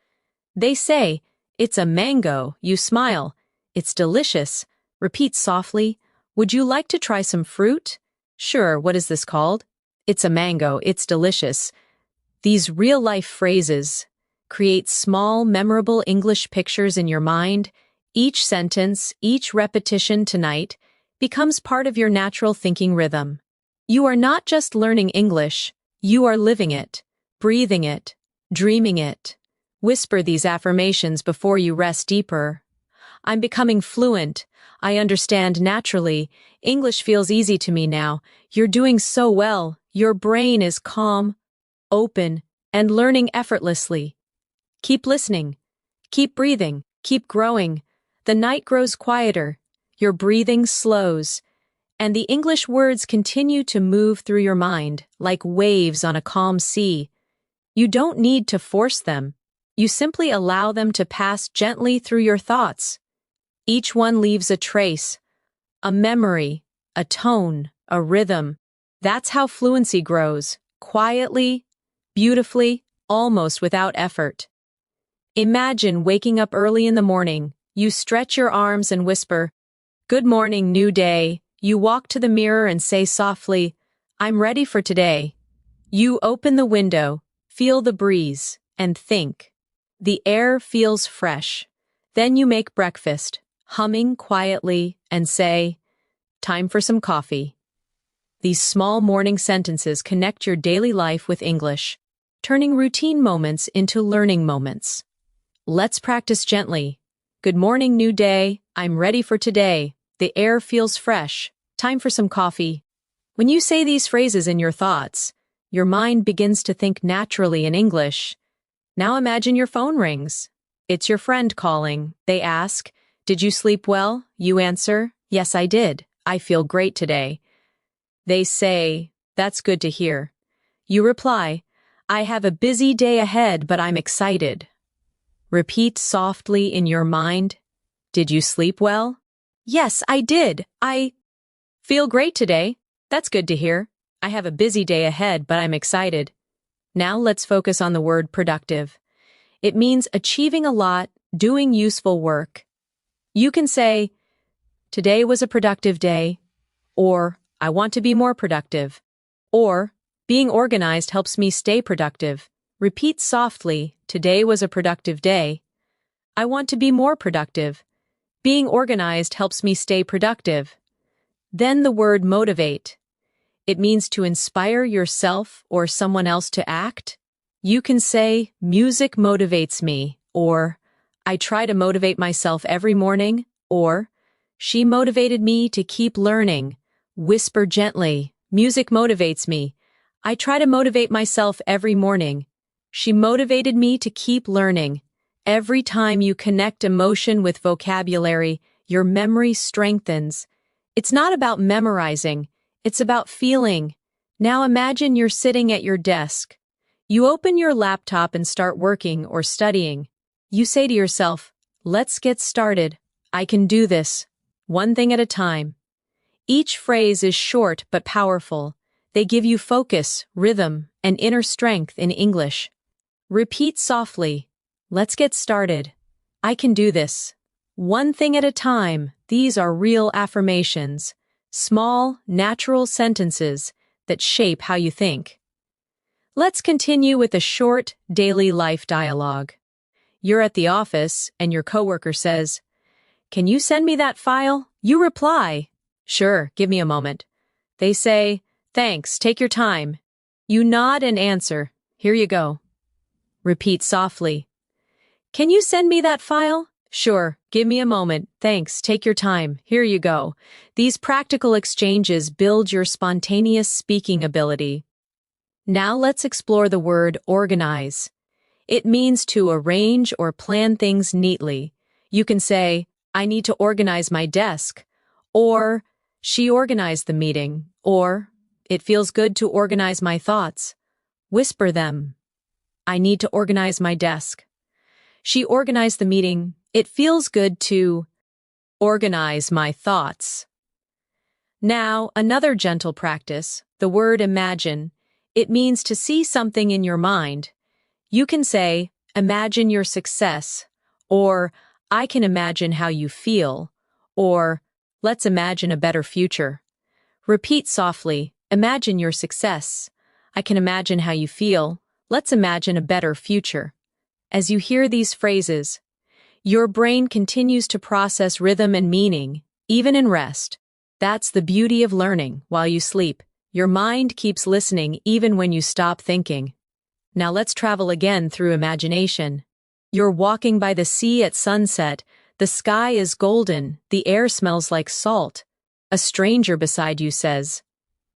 They say, "It's a mango." You smile, "It's delicious." Repeat softly, "Would you like to try some fruit?" "Sure, what is this called?" "It's a mango. It's delicious." These real-life phrases create small, memorable English pictures in your mind. Each sentence, each repetition tonight becomes part of your natural thinking rhythm. You are not just learning English, you are living it, breathing it, dreaming it. Whisper these affirmations before you rest deeper. "I'm becoming fluent. I understand naturally. English feels easy to me now. You're doing so well. Your brain is calm, open, and learning effortlessly." Keep listening. Keep breathing. Keep growing. The night grows quieter. Your breathing slows. and the English words continue to move through your mind like waves on a calm sea. You don't need to force them. You simply allow them to pass gently through your thoughts. Each one leaves a trace, a memory, a tone, a rhythm. That's how fluency grows, quietly, beautifully, almost without effort. Imagine waking up early in the morning. You stretch your arms and whisper, "Good morning, new day." You walk to the mirror and say softly, "I'm ready for today." You open the window, feel the breeze, and think. The air feels fresh. Then you make breakfast, humming quietly, and say, "Time for some coffee." These small morning sentences connect your daily life with English, turning routine moments into learning moments. Let's practice gently. Good morning, new day. I'm ready for today. The air feels fresh. Time for some coffee. When you say these phrases in your thoughts, your mind begins to think naturally in English. Now imagine your phone rings. It's your friend calling. They ask, "Did you sleep well?" You answer, "Yes, I did. I feel great today." They say, "That's good to hear." You reply, "I have a busy day ahead, but I'm excited." Repeat softly in your mind, "Did you sleep well?" "Yes, I did. I feel great today. That's good to hear. I have a busy day ahead, but I'm excited." Now let's focus on the word productive. It means achieving a lot, doing useful work. You can say, "Today was a productive day," or "I want to be more productive," or "Being organized helps me stay productive." Repeat softly, "Today was a productive day." "I want to be more productive." "Being organized helps me stay productive." Then the word motivate. It means to inspire yourself or someone else to act. You can say, "Music motivates me," or "I try to motivate myself every morning," or "She motivated me to keep learning." Whisper gently, "Music motivates me. I try to motivate myself every morning." She motivated me to keep learning. Every time you connect emotion with vocabulary, your memory strengthens. It's not about memorizing, it's about feeling. Now imagine you're sitting at your desk. You open your laptop and start working or studying. You say to yourself, "Let's get started. I can do this. One thing at a time." Each phrase is short but powerful. They give you focus, rhythm, and inner strength in English. Repeat softly, "Let's get started. I can do this. One thing at a time." These are real affirmations, small, natural sentences that shape how you think. Let's continue with a short, daily life dialogue. You're at the office, and your coworker says, "Can you send me that file?" You reply, "Sure, give me a moment." They say, "Thanks, take your time." You nod and answer, "Here you go." Repeat softly, "Can you send me that file?" "Sure, give me a moment. Thanks, take your time. Here you go." These practical exchanges build your spontaneous speaking ability. Now let's explore the word organize. It means to arrange or plan things neatly. You can say, "I need to organize my desk," or "She organized the meeting," or "It feels good to organize my thoughts." Whisper them. "I need to organize my desk." "She organized the meeting." "It feels good to organize my thoughts." Now, another gentle practice, the word imagine. It means to see something in your mind. You can say, "Imagine your success," or "I can imagine how you feel," or "Let's imagine a better future." Repeat softly, "Imagine your success." "I can imagine how you feel." "Let's imagine a better future." As you hear these phrases, your brain continues to process rhythm and meaning, even in rest. That's the beauty of learning while you sleep. Your mind keeps listening even when you stop thinking. Now let's travel again through imagination. You're walking by the sea at sunset. The sky is golden. The air smells like salt. A stranger beside you says,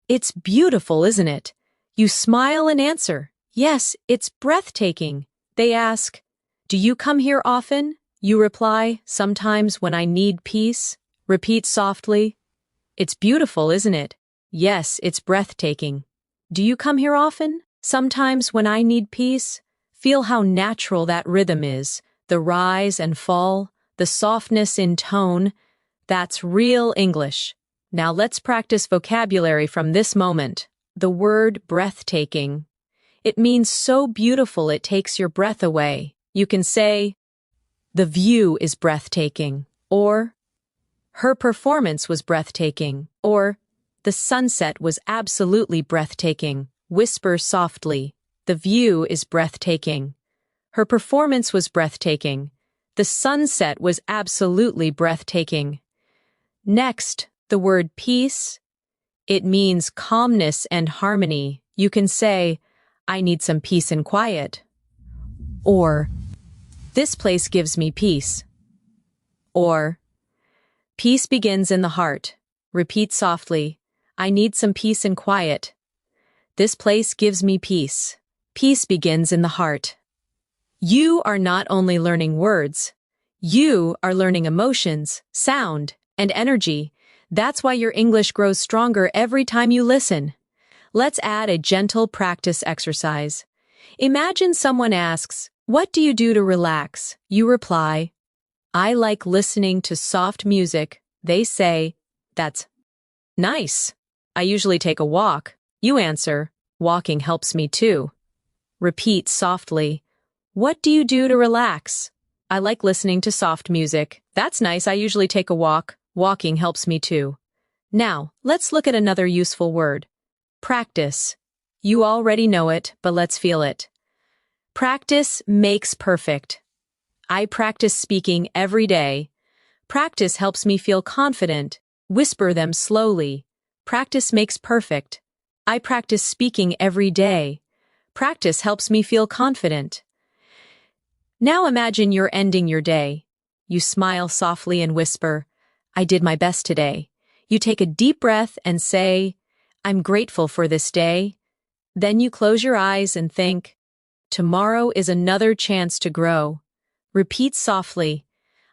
"It's beautiful, isn't it?" You smile and answer, "Yes, it's breathtaking." They ask, "Do you come here often?" You reply, "Sometimes when I need peace." Repeat softly, It's beautiful, isn't it? Yes, it's breathtaking. Do you come here often? Sometimes when I need peace, feel how natural that rhythm is, the rise and fall, the softness in tone. That's real English. Now let's practice vocabulary from this moment. The word breathtaking. It means so beautiful it takes your breath away. You can say, the view is breathtaking, or her performance was breathtaking, or the sunset was absolutely breathtaking. Whisper softly, the view is breathtaking. Her performance was breathtaking. The sunset was absolutely breathtaking. Next, the word peace. It means calmness and harmony. You can say, I need some peace and quiet. Or, this place gives me peace. Or, peace begins in the heart. Repeat softly, I need some peace and quiet. This place gives me peace. Peace begins in the heart. You are not only learning words, you are learning emotions, sound, and energy. That's why your English grows stronger every time you listen. Let's add a gentle practice exercise. Imagine someone asks, what do you do to relax? You reply, I like listening to soft music. They say, that's nice. I usually take a walk. You answer, walking helps me too. Repeat softly, what do you do to relax? I like listening to soft music. That's nice. I usually take a walk. Walking helps me too. Now, let's look at another useful word. Practice. You already know it, but let's feel it. Practice makes perfect. I practice speaking every day. Practice helps me feel confident. Whisper them slowly. Practice makes perfect. I practice speaking every day. Practice helps me feel confident. Now imagine you're ending your day. You smile softly and whisper, I did my best today. You take a deep breath and say, I'm grateful for this day. Then you close your eyes and think, tomorrow is another chance to grow. Repeat softly,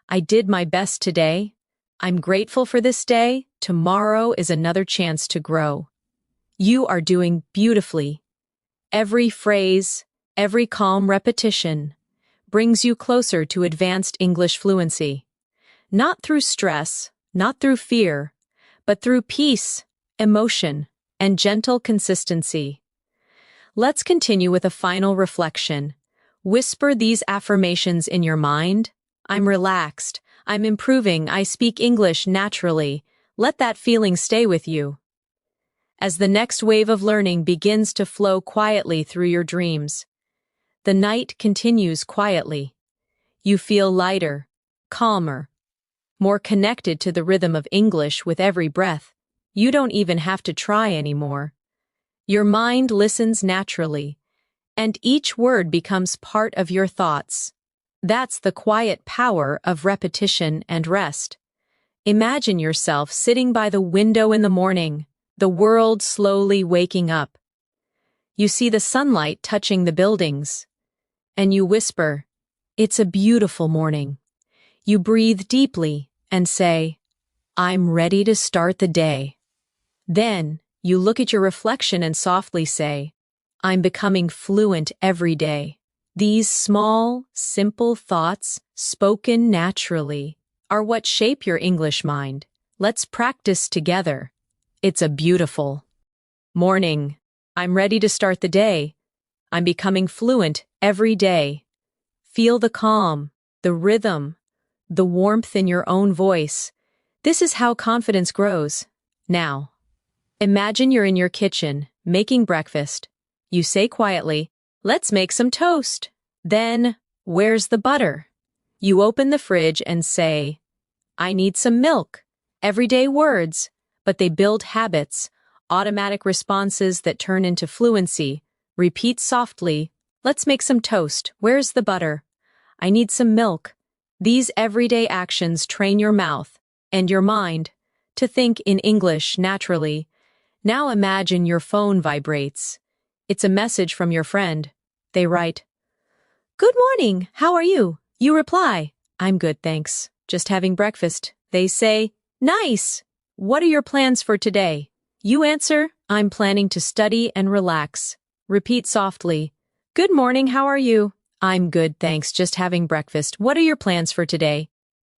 I did my best today. I'm grateful for this day. Tomorrow is another chance to grow. You are doing beautifully. Every phrase, every calm repetition brings you closer to advanced English fluency. Not through stress, not through fear, but through peace, emotion, and gentle consistency. Let's continue with a final reflection. Whisper these affirmations in your mind. I'm relaxed. I'm improving. I speak English naturally. Let that feeling stay with you. As the next wave of learning begins to flow quietly through your dreams, the night continues quietly. You feel lighter, calmer, more connected to the rhythm of English with every breath. You don't even have to try anymore. Your mind listens naturally, and each word becomes part of your thoughts. That's the quiet power of repetition and rest. Imagine yourself sitting by the window in the morning, the world slowly waking up. You see the sunlight touching the buildings, and you whisper, it's a beautiful morning. You breathe deeply and say, I'm ready to start the day. Then you look at your reflection and softly say, I'm becoming fluent every day. These small, simple thoughts, spoken naturally, are what shape your English mind. Let's practice together. It's a beautiful morning. I'm ready to start the day. I'm becoming fluent every day. Feel the calm, the rhythm, the warmth in your own voice. This is how confidence grows. Now, imagine you're in your kitchen, making breakfast. You say quietly, let's make some toast. Then, where's the butter? You open the fridge and say, I need some milk. Everyday words, but they build habits, automatic responses that turn into fluency. Repeat softly, let's make some toast. Where's the butter? I need some milk. These everyday actions train your mouth and your mind to think in English naturally. Now imagine your phone vibrates. It's a message from your friend. They write, Good morning, how are you? You reply, I'm good, thanks. Just having breakfast. They say, Nice. What are your plans for today? You answer, I'm planning to study and relax. Repeat softly. Good morning, how are you? I'm good, thanks, just having breakfast. What are your plans for today?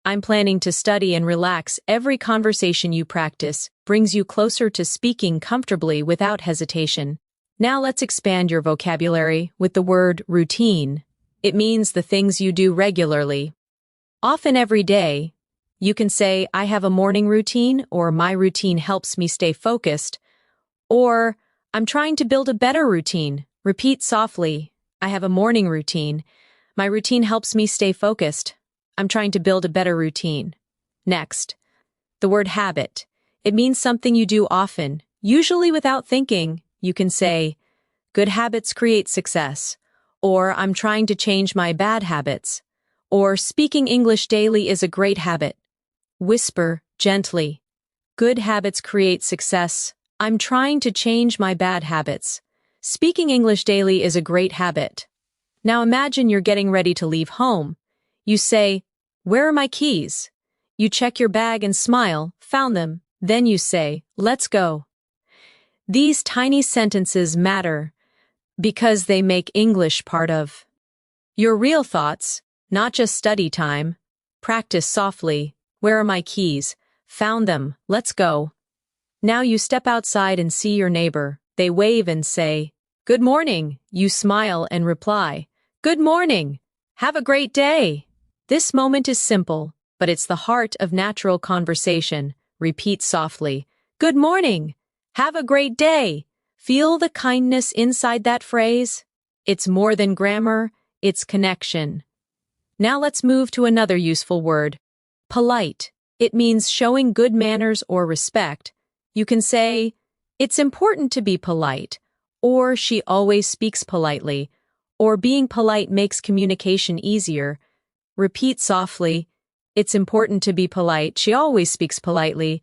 I'm planning to study and relax. Every conversation you practice brings you closer to speaking comfortably without hesitation. Now let's expand your vocabulary with the word routine. It means the things you do regularly. Often every day, you can say, I have a morning routine, or my routine helps me stay focused, or I'm trying to build a better routine. Repeat softly. I have a morning routine. My routine helps me stay focused. I'm trying to build a better routine. Next, the word habit. It means something you do often, usually without thinking. You can say, good habits create success, or I'm trying to change my bad habits, or speaking English daily is a great habit. Whisper gently. Good habits create success. I'm trying to change my bad habits. Speaking English daily is a great habit. Now imagine you're getting ready to leave home. You say, where are my keys? You check your bag and smile, found them. Then you say, let's go. These tiny sentences matter because they make English part of your real thoughts, not just study time. Practice softly. Where are my keys? Found them. Let's go. Now you step outside and see your neighbor. They wave and say, good morning. You smile and reply, good morning. Have a great day. This moment is simple, but it's the heart of natural conversation. Repeat softly. Good morning. Have a great day. Feel the kindness inside that phrase. It's more than grammar, it's connection. Now let's move to another useful word. Polite. It means showing good manners or respect. You can say, it's important to be polite, or she always speaks politely, or being polite makes communication easier. Repeat softly. It's important to be polite. She always speaks politely.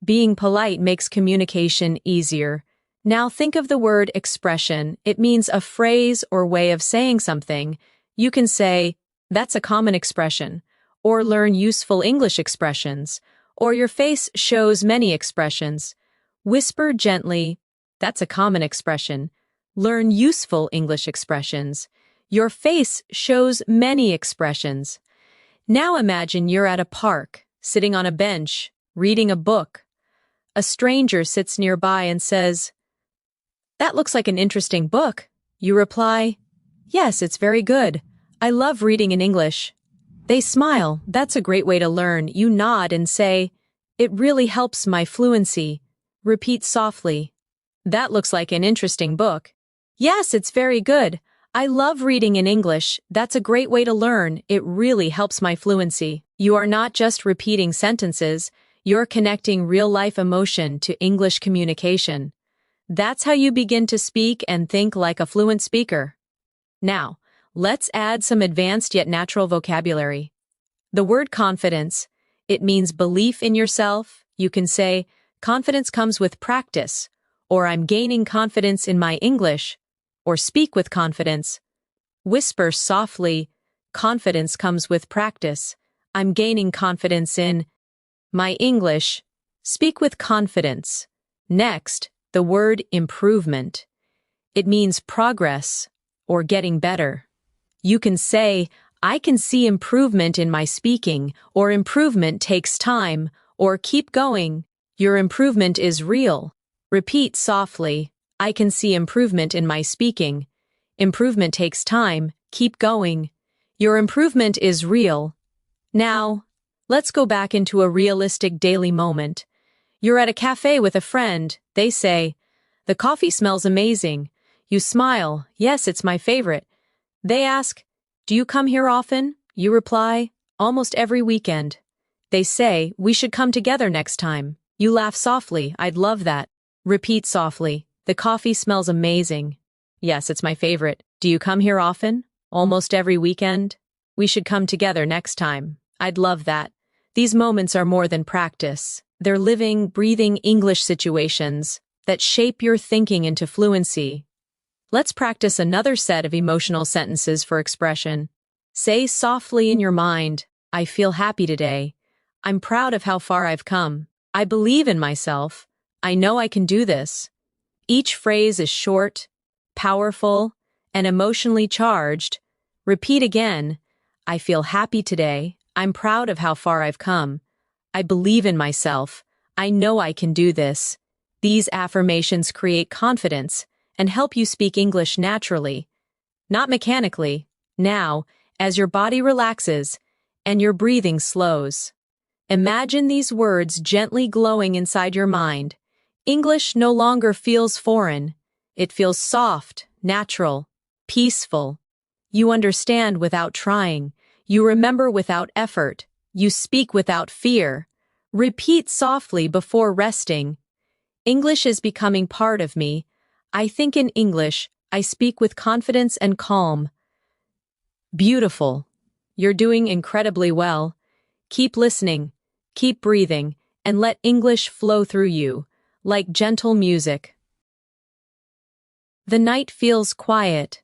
Being polite makes communication easier. Now think of the word expression. It means a phrase or way of saying something. You can say, that's a common expression, or learn useful English expressions, or your face shows many expressions. Whisper gently, that's a common expression. Learn useful English expressions. Your face shows many expressions. Now imagine you're at a park, sitting on a bench, reading a book. A stranger sits nearby and says, that looks like an interesting book. You reply, yes, it's very good. I love reading in English. They smile. That's a great way to learn. You nod and say, it really helps my fluency. Repeat softly. That looks like an interesting book. Yes, it's very good. I love reading in English. That's a great way to learn. It really helps my fluency. You are not just repeating sentences. You're connecting real-life emotion to English communication. That's how you begin to speak and think like a fluent speaker. Now, let's add some advanced yet natural vocabulary. The word confidence. It means belief in yourself. You can say, confidence comes with practice, or I'm gaining confidence in my English, or speak with confidence. Whisper softly, confidence comes with practice. I'm gaining confidence in my English. Speak with confidence. Next, the word improvement. It means progress or getting better. You can say, I can see improvement in my speaking, or improvement takes time, or keep going. Your improvement is real. Repeat softly, I can see improvement in my speaking. Improvement takes time, keep going. Your improvement is real. Now, let's go back into a realistic daily moment. You're at a cafe with a friend. They say, the coffee smells amazing. You smile, yes, it's my favorite. They ask, do you come here often? You reply, almost every weekend. They say, we should come together next time. You laugh softly, I'd love that. Repeat softly, the coffee smells amazing. Yes, it's my favorite. Do you come here often? Almost every weekend? We should come together next time. I'd love that. These moments are more than practice. They're living, breathing English situations that shape your thinking into fluency. Let's practice another set of emotional sentences for expression. Say softly in your mind, I feel happy today. I'm proud of how far I've come. I believe in myself. I know I can do this. Each phrase is short, powerful, and emotionally charged. Repeat again. I feel happy today. I'm proud of how far I've come. I believe in myself. I know I can do this. These affirmations create confidence and help you speak English naturally, not mechanically. Now, as your body relaxes and your breathing slows, imagine these words gently glowing inside your mind. English no longer feels foreign. It feels soft, natural, peaceful. You understand without trying. You remember without effort. You speak without fear. Repeat softly before resting. English is becoming part of me. I think in English. I speak with confidence and calm. Beautiful. You're doing incredibly well. Keep listening, keep breathing, and let English flow through you, like gentle music. The night feels quiet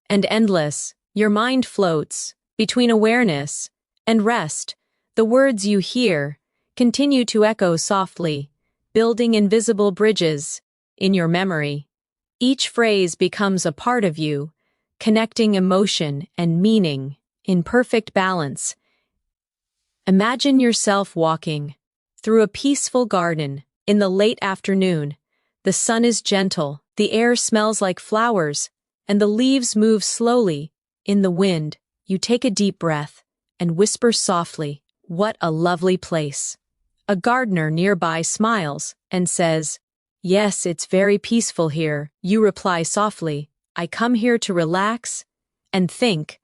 and endless. Your mind floats between awareness and rest. The words you hear continue to echo softly, building invisible bridges in your memory. Each phrase becomes a part of you, connecting emotion and meaning in perfect balance. Imagine yourself walking through a peaceful garden in the late afternoon. The sun is gentle, the air smells like flowers, and the leaves move slowly in the wind. You take a deep breath and whisper softly, "What a lovely place." A gardener nearby smiles and says, "Yes, it's very peaceful here." You reply softly, "I come here to relax and think."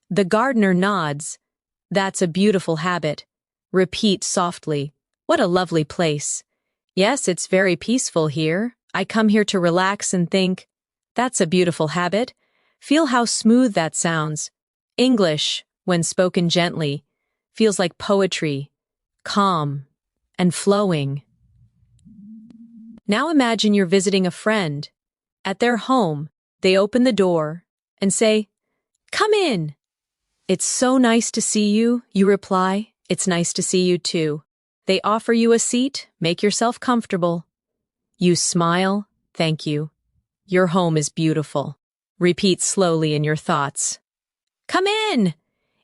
The gardener nods. "That's a beautiful habit." Repeat softly, "What a lovely place." "Yes, it's very peaceful here. I come here to relax and think." That's a beautiful habit. Feel how smooth that sounds. English, when spoken gently, feels like poetry, calm and flowing. Now imagine you're visiting a friend. At their home, they open the door and say, "Come in." "It's so nice to see you," you reply. "It's nice to see you too." They offer you a seat, make yourself comfortable. You smile, "Thank you. Your home is beautiful." Repeat slowly in your thoughts. "Come in."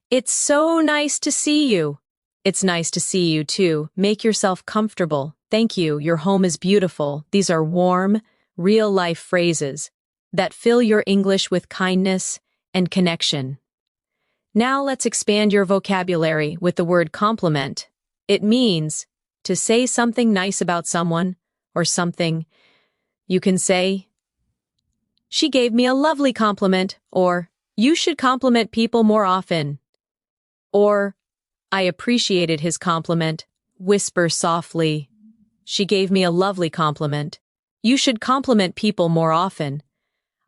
"It's so nice to see you." "It's nice to see you too." Make yourself comfortable. "Thank you. Your home is beautiful." These are warm, real-life phrases that fill your English with kindness and connection. Now let's expand your vocabulary with the word compliment. It means to say something nice about someone or something. You can say, "She gave me a lovely compliment," or "You should compliment people more often," or "I appreciated his compliment." Whisper softly, "She gave me a lovely compliment." You should compliment people more often.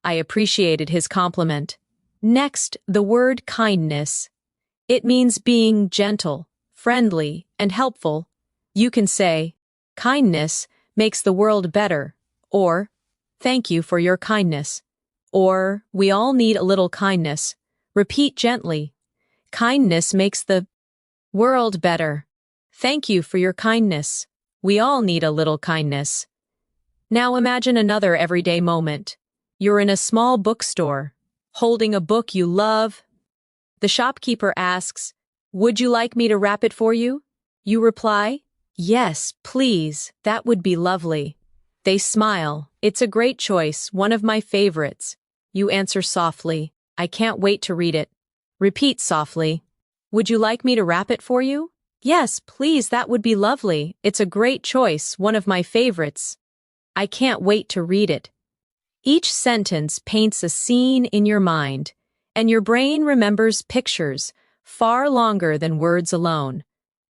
I appreciated his compliment. Next, the word kindness. It means being gentle, friendly, and helpful. You can say, "Kindness makes the world better," or "Thank you for your kindness," or "We all need a little kindness." Repeat gently, "Kindness makes the world better." Thank you for your kindness. We all need a little kindness. Now imagine another everyday moment. You're in a small bookstore, holding a book you love. The shopkeeper asks, "Would you like me to wrap it for you?" You reply, "Yes, please, that would be lovely." They smile. "It's a great choice, one of my favorites." You answer softly, "I can't wait to read it." Repeat softly, "Would you like me to wrap it for you?" "Yes, please, that would be lovely. It's a great choice, one of my favorites. I can't wait to read it." Each sentence paints a scene in your mind, and your brain remembers pictures far longer than words alone.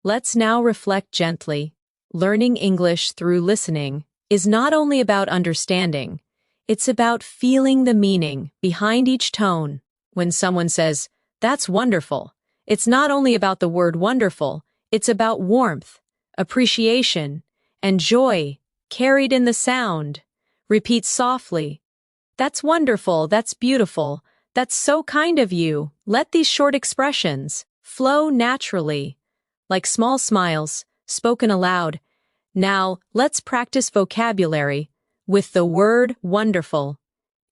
Let's now reflect gently. Learning English through listening is not only about understanding, it's about feeling the meaning behind each tone. When someone says, "That's wonderful," it's not only about the word wonderful, it's about warmth, appreciation, and joy carried in the sound. Repeat softly, "That's wonderful, that's beautiful, that's so kind of you." Let these short expressions flow naturally, like small smiles, spoken aloud. Now, let's practice vocabulary with the word wonderful.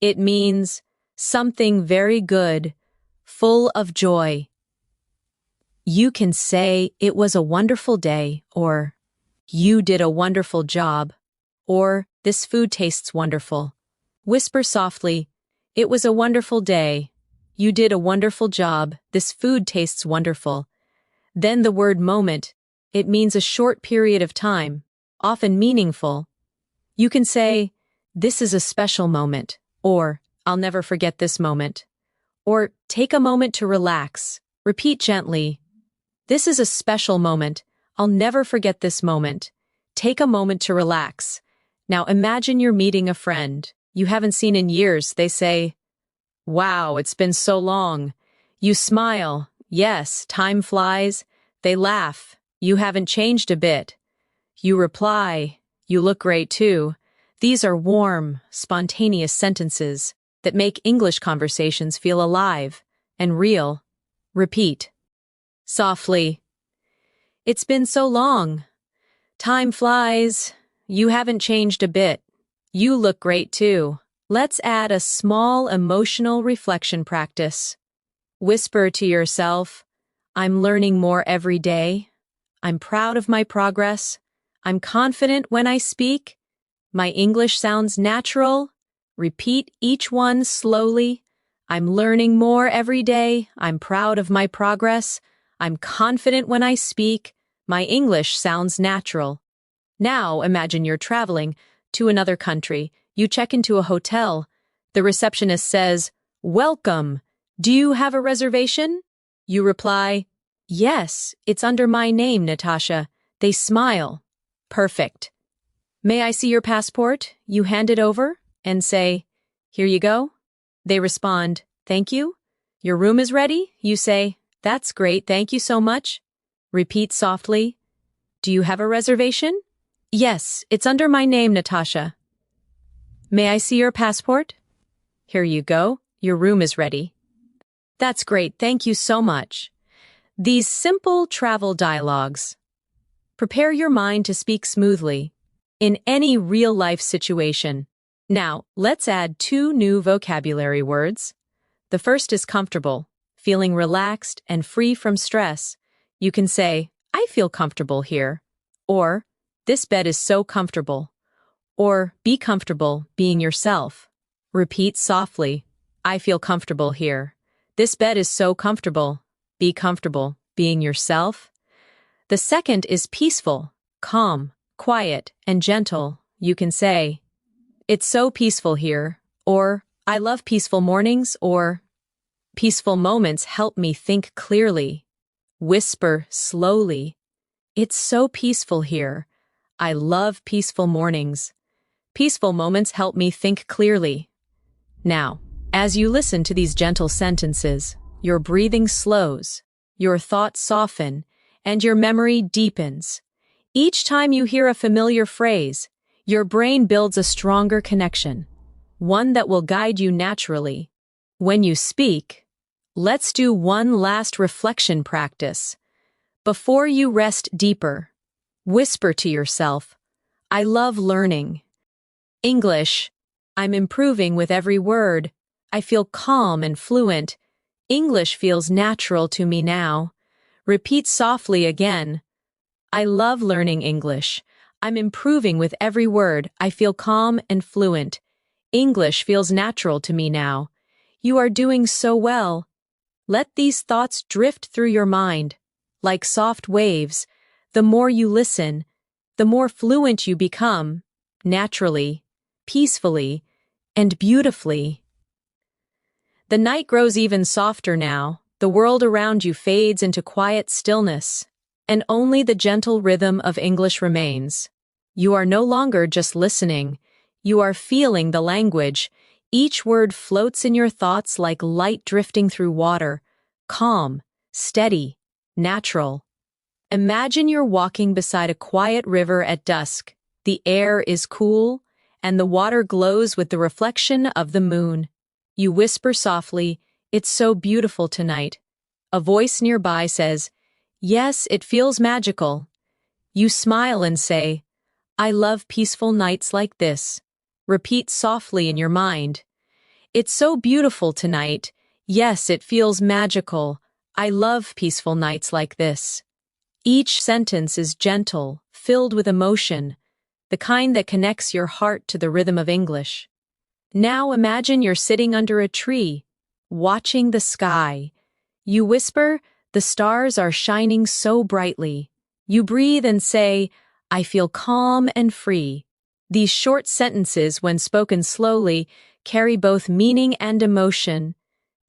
It means something very good, full of joy. You can say, "It was a wonderful day," or "You did a wonderful job," or "This food tastes wonderful." Whisper softly, "It was a wonderful day. You did a wonderful job. This food tastes wonderful." Then the word moment. It means a short period of time, often meaningful. You can say, "This is a special moment," or "I'll never forget this moment." Or take a moment to relax. Repeat gently, "This is a special moment. I'll never forget this moment." Take a moment to relax. Now imagine you're meeting a friend you haven't seen in years. They say, "Wow, it's been so long." You smile. "Yes, time flies." They laugh. "You haven't changed a bit." You reply, "You look great too." These are warm, spontaneous sentences that make English conversations feel alive and real. Repeat. Softly. "It's been so long." "Time flies." "You haven't changed a bit." "You look great too." Let's add a small emotional reflection practice. Whisper to yourself, "I'm learning more every day. I'm proud of my progress. I'm confident when I speak. My English sounds natural." Repeat each one slowly. "I'm learning more every day. I'm proud of my progress. I'm confident when I speak. My English sounds natural." Now imagine you're traveling to another country. You check into a hotel. The receptionist says, "Welcome. Do you have a reservation?" You reply, "Yes, it's under my name, Natasha." They smile. "Perfect. May I see your passport?" You hand it over and say, "Here you go." They respond, "Thank you." "Your room is ready?" You say, "That's great, thank you so much." Repeat softly, "Do you have a reservation?" "Yes, it's under my name, Natasha." "May I see your passport?" "Here you go. Your room is ready." "That's great, thank you so much." These simple travel dialogues prepare your mind to speak smoothly in any real-life situation. Now, let's add 2 new vocabulary words. The first is comfortable, feeling relaxed and free from stress. You can say, "I feel comfortable here," or "This bed is so comfortable," or "Be comfortable being yourself." Repeat softly, "I feel comfortable here." "This bed is so comfortable." Be comfortable being yourself. The second is peaceful, calm, quiet, and gentle. You can say, "It's so peaceful here," or "I love peaceful mornings," or "Peaceful moments help me think clearly." Whisper slowly, "It's so peaceful here. I love peaceful mornings. Peaceful moments help me think clearly." Now, as you listen to these gentle sentences, your breathing slows, your thoughts soften, and your memory deepens. Each time you hear a familiar phrase, your brain builds a stronger connection, one that will guide you naturally. When you speak, let's do one last reflection practice. Before you rest deeper, whisper to yourself, "I love learning English. I'm improving with every word. I feel calm and fluent. English feels natural to me now." Repeat softly again, "I love learning English. I'm improving with every word. I feel calm and fluent. English feels natural to me now." You are doing so well. Let these thoughts drift through your mind, like soft waves. The more you listen, the more fluent you become, naturally, peacefully, and beautifully. The night grows even softer now. The world around you fades into quiet stillness, and only the gentle rhythm of English remains. You are no longer just listening. You are feeling the language. Each word floats in your thoughts like light drifting through water, calm, steady, natural. Imagine you're walking beside a quiet river at dusk. The air is cool, and the water glows with the reflection of the moon. You whisper softly, "It's so beautiful tonight." A voice nearby says, "Yes, it feels magical." You smile and say, I love peaceful nights like this. Repeat softly in your mind. It's so beautiful tonight. Yes, it feels magical. I love peaceful nights like this. Each sentence is gentle, filled with emotion, the kind that connects your heart to the rhythm of English. Now imagine you're sitting under a tree, watching the sky. You whisper, "The stars are shining so brightly." You breathe and say, "I feel calm and free." These short sentences, when spoken slowly, carry both meaning and emotion.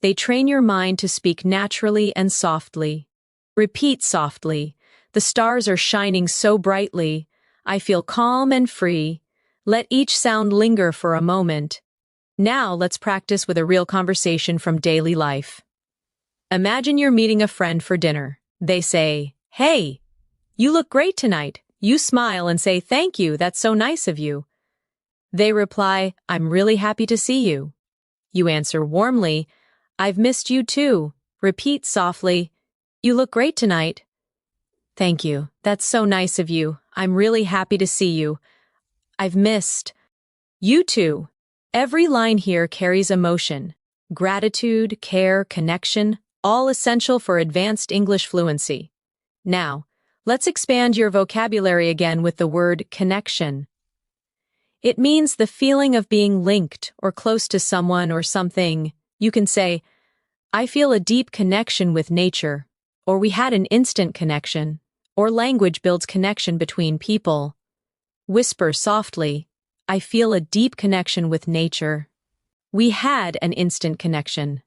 They train your mind to speak naturally and softly. Repeat softly. The stars are shining so brightly. I feel calm and free. Let each sound linger for a moment. Now let's practice with a real conversation from daily life. Imagine you're meeting a friend for dinner. They say, "Hey, you look great tonight." You smile and say, "Thank you, that's so nice of you." They reply, "I'm really happy to see you." You answer warmly, "I've missed you too." Repeat softly, "You look great tonight." "Thank you, that's so nice of you. I'm really happy to see you. I've missed you too." Every line here carries emotion, gratitude, care, connection, all essential for advanced English fluency. Now, let's expand your vocabulary again with the word connection. It means the feeling of being linked or close to someone or something. You can say, "I feel a deep connection with nature," or "We had an instant connection," or language builds connection between people. Whisper softly, "I feel a deep connection with nature." We had an instant connection.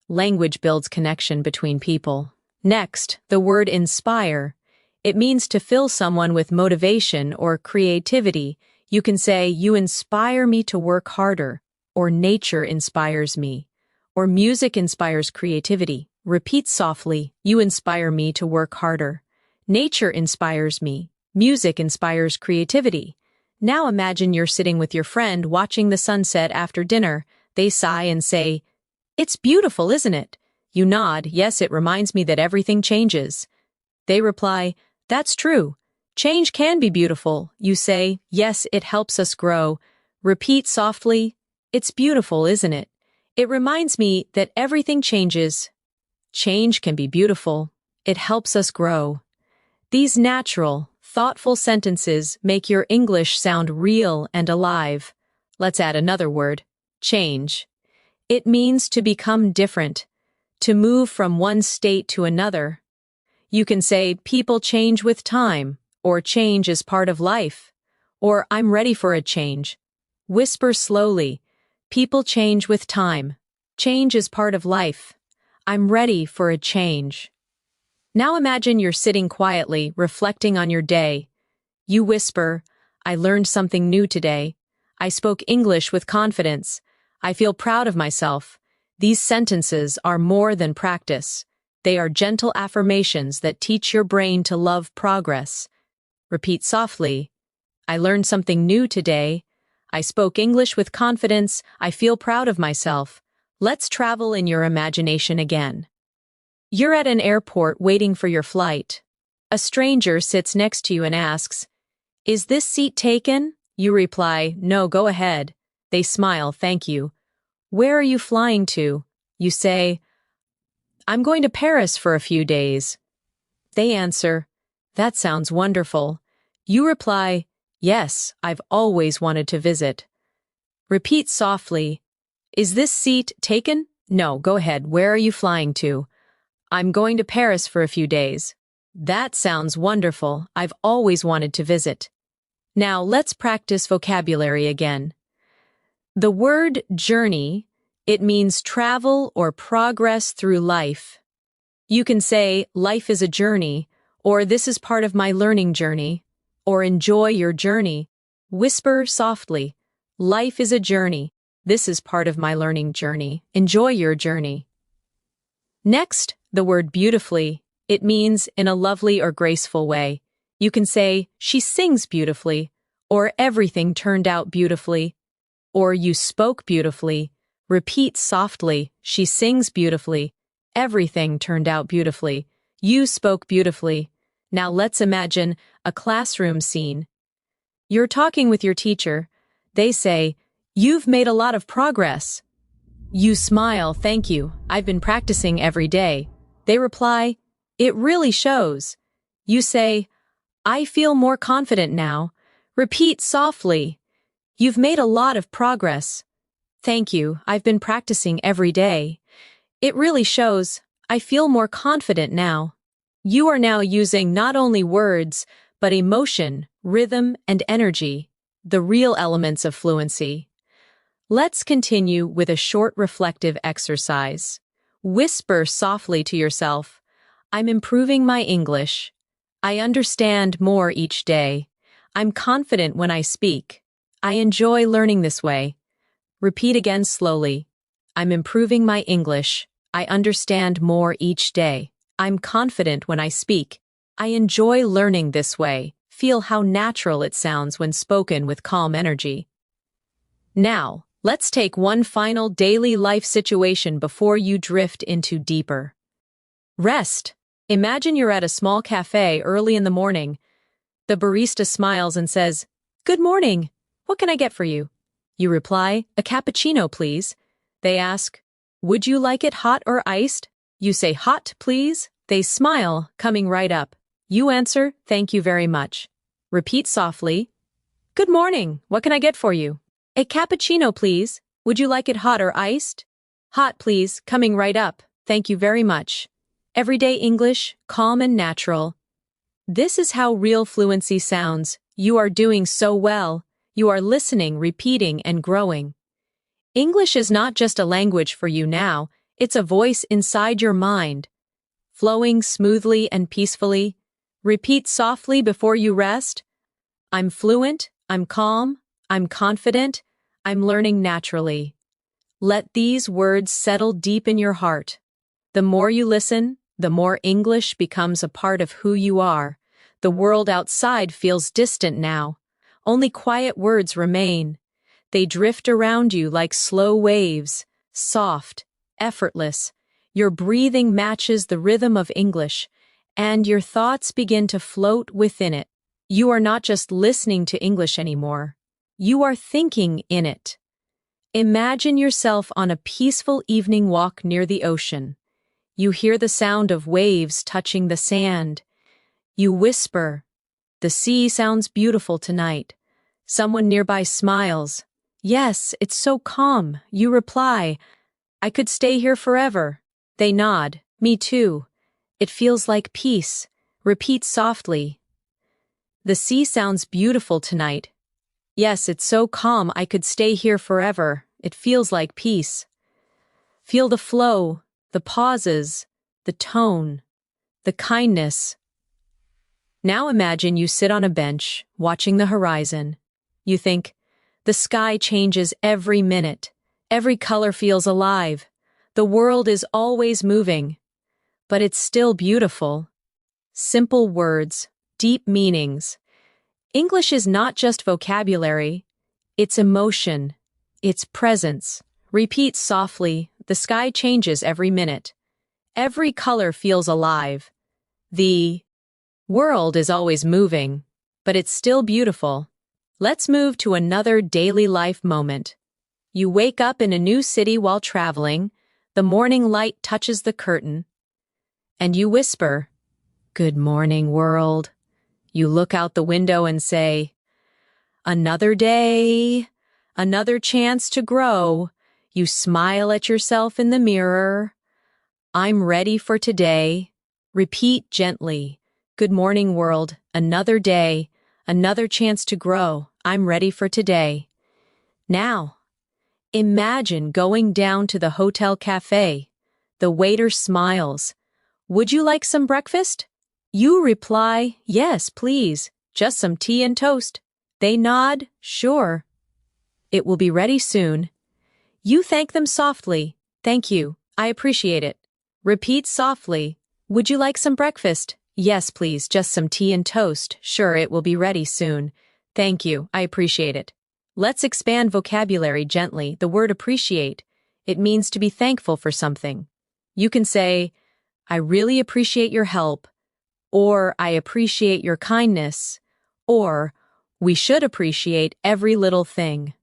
Language builds connection between people. Next, the word inspire. It means to fill someone with motivation or creativity. You can say, "You inspire me to work harder," or "Nature inspires me," or "Music inspires creativity." Repeat softly, "You inspire me to work harder." "Nature inspires me." "Music inspires creativity." Now imagine you're sitting with your friend watching the sunset after dinner. They sigh and say, "It's beautiful, isn't it?" You nod, "Yes, it reminds me that everything changes." They reply, "That's true. Change can be beautiful." You say, "Yes, it helps us grow." Repeat softly, "It's beautiful, isn't it? It reminds me that everything changes. Change can be beautiful. It helps us grow." These natural, thoughtful sentences make your English sound real and alive. Let's add another word, change. It means to become different, to move from one state to another. You can say, "People change with time," or "Change is part of life," or "I'm ready for a change." Whisper slowly, "People change with time. Change is part of life. I'm ready for a change." Now imagine you're sitting quietly, reflecting on your day. You whisper, "I learned something new today. I spoke English with confidence. I feel proud of myself." These sentences are more than practice. They are gentle affirmations that teach your brain to love progress. Repeat softly, "I learned something new today. I spoke English with confidence. I feel proud of myself." Let's travel in your imagination again. You're at an airport waiting for your flight. A stranger sits next to you and asks, "Is this seat taken?" You reply, "No, go ahead." They smile, "Thank you." "Where are you flying to?" You say, "I'm going to Paris for a few days." They answer, "That sounds wonderful." You reply, "Yes, I've always wanted to visit." Repeat softly, "Is this seat taken?" "No, go ahead. Where are you flying to?" "I'm going to Paris for a few days." "That sounds wonderful. I've always wanted to visit." Now let's practice vocabulary again. The word journey, it means travel or progress through life. You can say, "Life is a journey," or "This is part of my learning journey," or "Enjoy your journey." Whisper softly, "Life is a journey. This is part of my learning journey. Enjoy your journey." Next, the word beautifully. It means in a lovely or graceful way. You can say, "She sings beautifully," or "Everything turned out beautifully," or "You spoke beautifully." Repeat softly, "She sings beautifully." "Everything turned out beautifully." "You spoke beautifully." Now let's imagine a classroom scene. You're talking with your teacher. They say, "You've made a lot of progress." You smile, "Thank you. I've been practicing every day." They reply, "It really shows." You say, "I feel more confident now." Repeat softly, "You've made a lot of progress." "Thank you. I've been practicing every day." "It really shows. I feel more confident now." You are now using not only words, but emotion, rhythm, and energy, the real elements of fluency. Let's continue with a short reflective exercise. Whisper softly to yourself, "I'm improving my English. I understand more each day. I'm confident when I speak. I enjoy learning this way." Repeat again slowly. "I'm improving my English. I understand more each day. I'm confident when I speak. I enjoy learning this way." Feel how natural it sounds when spoken with calm energy. Now, let's take one final daily life situation before you drift into deeper rest. Imagine you're at a small cafe early in the morning. The barista smiles and says, "Good morning. What can I get for you?" You reply, "A cappuccino, please." They ask, "Would you like it hot or iced?" You say, "Hot, please." They smile, coming right up. You answer, "Thank you very much." Repeat softly, "Good morning. What can I get for you?" "A cappuccino, please. Would you like it hot or iced?" "Hot, please," coming right up. "Thank you very much." Everyday English, calm and natural. This is how real fluency sounds. You are doing so well. You are listening, repeating, and growing. English is not just a language for you now, it's a voice inside your mind. Flowing smoothly and peacefully. Repeat softly before you rest. I'm fluent, I'm calm, I'm confident, I'm learning naturally. Let these words settle deep in your heart. The more you listen, the more English becomes a part of who you are. The world outside feels distant now. Only quiet words remain. They drift around you like slow waves, soft, effortless. Your breathing matches the rhythm of English, and your thoughts begin to float within it. You are not just listening to English anymore. You are thinking in it. Imagine yourself on a peaceful evening walk near the ocean. You hear the sound of waves touching the sand. You whisper, "The sea sounds beautiful tonight." Someone nearby smiles. "Yes, it's so calm." You reply, "I could stay here forever." They nod, "Me too." It feels like peace. Repeat softly, "The sea sounds beautiful tonight." "Yes, it's so calm. I could stay here forever." It feels like peace. Feel the flow, the pauses, the tone, the kindness. Now imagine you sit on a bench, watching the horizon. You think, the sky changes every minute. Every color feels alive. The world is always moving. But it's still beautiful. Simple words, deep meanings. English is not just vocabulary. It's emotion. It's presence. Repeat softly, "The sky changes every minute. Every color feels alive. The world is always moving, but it's still beautiful." Let's move to another daily life moment. You wake up in a new city while traveling. The morning light touches the curtain, and you whisper, "Good morning, world." You look out the window and say, "Another day, another chance to grow." You smile at yourself in the mirror. "I'm ready for today." Repeat gently, "Good morning, world. Another day, another chance to grow. I'm ready for today." Now, imagine going down to the hotel cafe. The waiter smiles. "Would you like some breakfast?" You reply, "Yes, please. Just some tea and toast." They nod, "Sure. It will be ready soon." You thank them softly, "Thank you. I appreciate it." Repeat softly, "Would you like some breakfast?" "Yes, please. Just some tea and toast." "Sure, it will be ready soon." "Thank you. I appreciate it." Let's expand vocabulary gently. The word appreciate. It means to be thankful for something. You can say, "I really appreciate your help," or "I appreciate your kindness," or We should appreciate every little thing.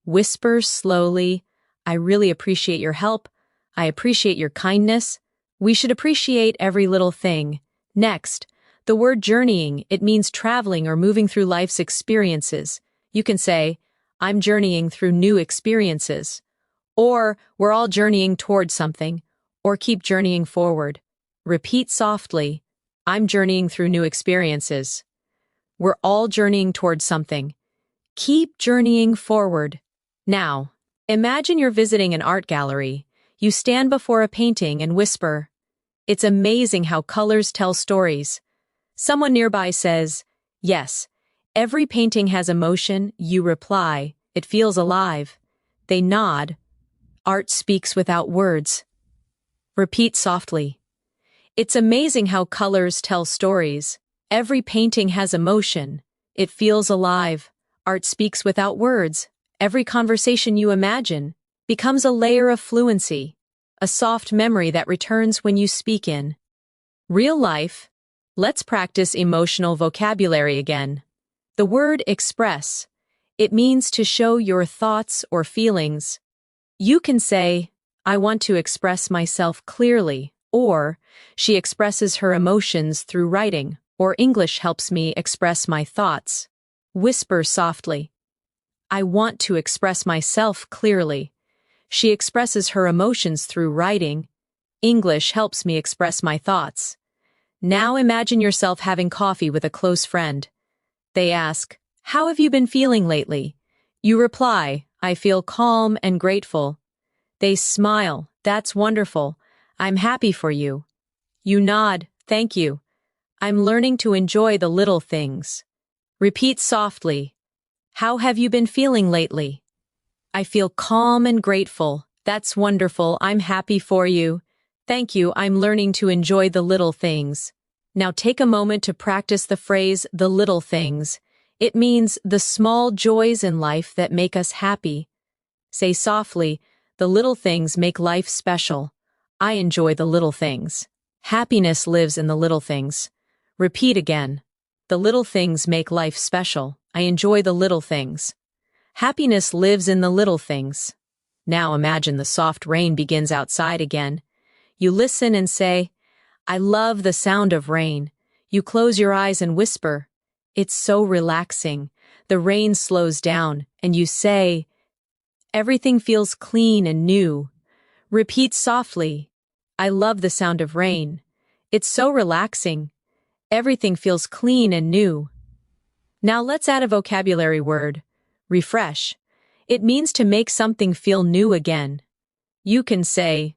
Whisper slowly, I really appreciate your help. I appreciate your kindness. We should appreciate every little thing. Next, the word journeying, it means traveling or moving through life's experiences. You can say, I'm journeying through new experiences. Or, we're all journeying towards something. Or keep journeying forward. Repeat softly, I'm journeying through new experiences. We're all journeying towards something. Keep journeying forward. Now, imagine you're visiting an art gallery. You stand before a painting and whisper, it's amazing how colors tell stories. Someone nearby says, yes, every painting has emotion. You reply, it feels alive. They nod. Art speaks without words. Repeat softly. It's amazing how colors tell stories. Every painting has emotion. It feels alive. Art speaks without words. Every conversation you imagine becomes a layer of fluency, a soft memory that returns when you speak in real life. Let's practice emotional vocabulary again. The word express. It means to show your thoughts or feelings. You can say, I want to express myself clearly, or she expresses her emotions through writing, or English helps me express my thoughts. Whisper softly. I want to express myself clearly. She expresses her emotions through writing. English helps me express my thoughts. Now imagine yourself having coffee with a close friend. They ask, how have you been feeling lately? You reply, I feel calm and grateful. They smile, that's wonderful. I'm happy for you. You nod, thank you. I'm learning to enjoy the little things. Repeat softly. How have you been feeling lately? I feel calm and grateful. That's wonderful. I'm happy for you. Thank you. I'm learning to enjoy the little things. Now take a moment to practice the phrase, the little things. It means the small joys in life that make us happy. Say softly, the little things make life special. I enjoy the little things. Happiness lives in the little things. Repeat again. The little things make life special. I enjoy the little things. Happiness lives in the little things. Now imagine the soft rain begins outside again. You listen and say, I love the sound of rain. You close your eyes and whisper, it's so relaxing. The rain slows down, and you say, everything feels clean and new. Repeat softly, I love the sound of rain. It's so relaxing. Everything feels clean and new. Now let's add a vocabulary word. Refresh. It means to make something feel new again. You can say,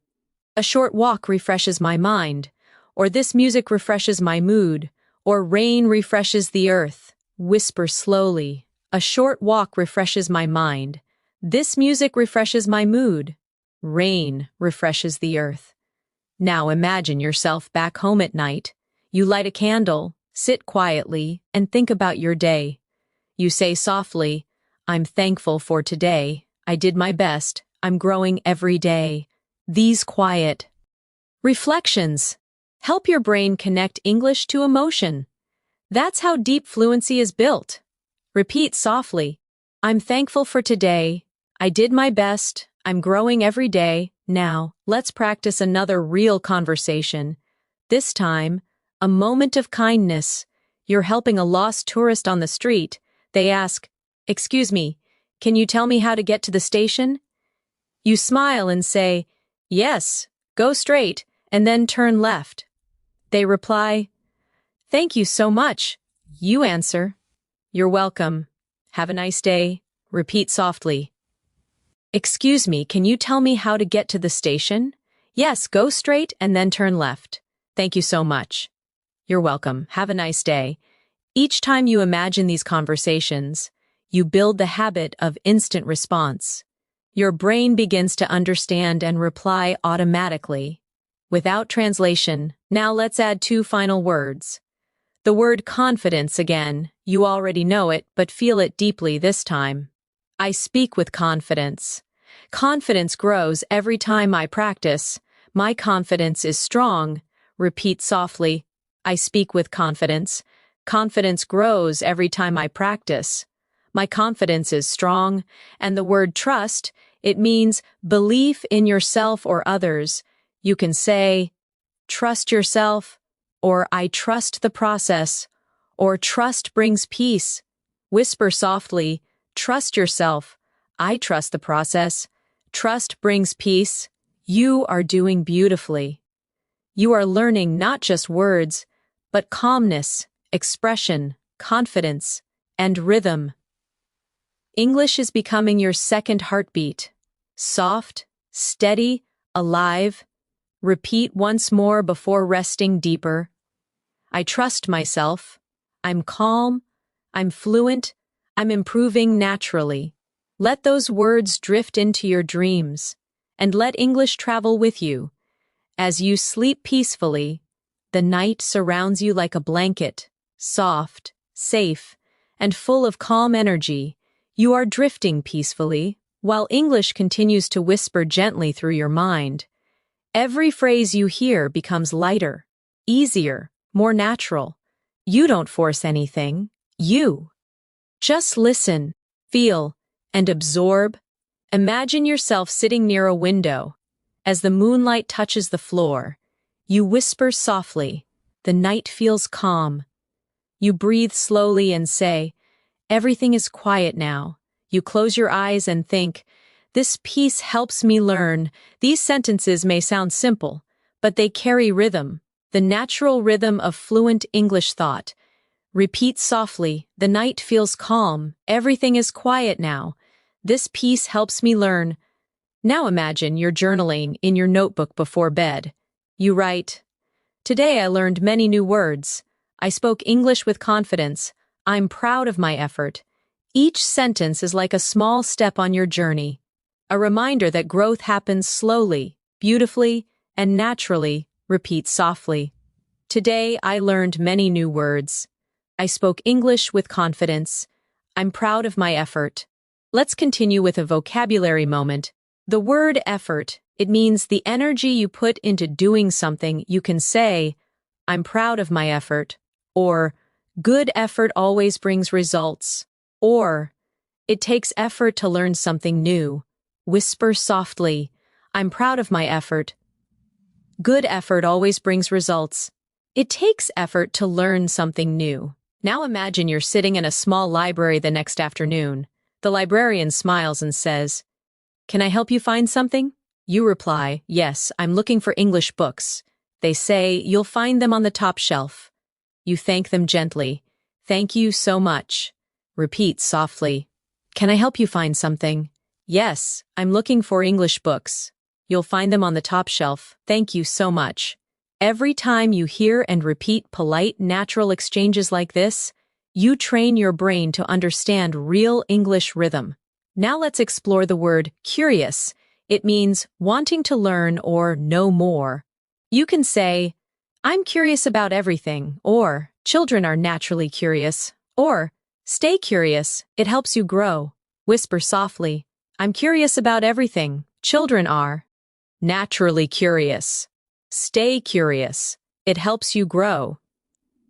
a short walk refreshes my mind, or this music refreshes my mood, or rain refreshes the earth. Whisper slowly. A short walk refreshes my mind. This music refreshes my mood. Rain refreshes the earth. Now imagine yourself back home at night. You light a candle, sit quietly, and think about your day. You say softly, I'm thankful for today. I did my best. I'm growing every day. These quiet reflections help your brain connect English to emotion. That's how deep fluency is built. Repeat softly. I'm thankful for today. I did my best. I'm growing every day. Now, let's practice another real conversation. This time, a moment of kindness. You're helping a lost tourist on the street. They ask, excuse me, can you tell me how to get to the station? You smile and say, yes, go straight, and then turn left. They reply, thank you so much. You answer, you're welcome. Have a nice day. Repeat softly. Excuse me, can you tell me how to get to the station? Yes, go straight and then turn left. Thank you so much. You're welcome. Have a nice day. Each time you imagine these conversations, you build the habit of instant response. Your brain begins to understand and reply automatically, without translation. Now let's add 2 final words. The word confidence again. You already know it, but feel it deeply this time. I speak with confidence. Confidence grows every time I practice. My confidence is strong. Repeat softly. I speak with confidence. Confidence grows every time I practice. My confidence is strong, and the word trust, it means belief in yourself or others. You can say, trust yourself, or I trust the process, or trust brings peace. Whisper softly, trust yourself. I trust the process. Trust brings peace. You are doing beautifully. You are learning not just words, but calmness, expression, confidence, and rhythm. English is becoming your second heartbeat. Soft, steady, alive. Repeat once more before resting deeper. I trust myself. I'm calm. I'm fluent. I'm improving naturally. Let those words drift into your dreams, and let English travel with you. As you sleep peacefully, the night surrounds you like a blanket, soft, safe, and full of calm energy. You are drifting peacefully, while English continues to whisper gently through your mind. Every phrase you hear becomes lighter, easier, more natural. You don't force anything. You just listen, feel, and absorb. Imagine yourself sitting near a window. As the moonlight touches the floor, you whisper softly. The night feels calm. You breathe slowly and say, everything is quiet now. You close your eyes and think, this piece helps me learn. These sentences may sound simple, but they carry rhythm, the natural rhythm of fluent English thought. Repeat softly, the night feels calm. Everything is quiet now. This piece helps me learn. Now imagine you're journaling in your notebook before bed. You write, today I learned many new words. I spoke English with confidence. I'm proud of my effort. Each sentence is like a small step on your journey, a reminder that growth happens slowly, beautifully, and naturally. Repeat softly. Today I learned many new words. I spoke English with confidence. I'm proud of my effort. Let's continue with a vocabulary moment. The word effort, it means the energy you put into doing something. You can say, I'm proud of my effort, or good effort always brings results, or it takes effort to learn something new. Whisper softly, I'm proud of my effort. Good effort always brings results. It takes effort to learn something new. Now imagine you're sitting in a small library the next afternoon. The librarian smiles and says, can I help you find something? You reply, yes, I'm looking for English books. They say, you'll find them on the top shelf. You thank them gently. Thank you so much. Repeat softly. Can I help you find something? Yes, I'm looking for English books. You'll find them on the top shelf. Thank you so much. Every time you hear and repeat polite, natural exchanges like this, you train your brain to understand real English rhythm. Now let's explore the word curious. It means wanting to learn or know more. You can say, I'm curious about everything, or children are naturally curious, or stay curious, it helps you grow. Whisper softly, I'm curious about everything, children are naturally curious. Stay curious, it helps you grow.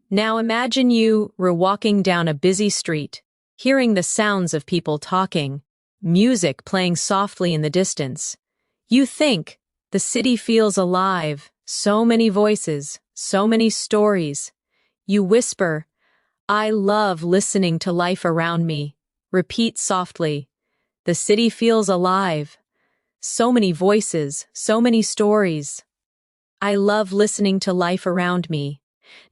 Now imagine you were walking down a busy street, hearing the sounds of people talking, music playing softly in the distance. You think, the city feels alive, so many voices, so many stories. You whisper, I love listening to life around me. Repeat softly, the city feels alive, so many voices, so many stories. I love listening to life around me.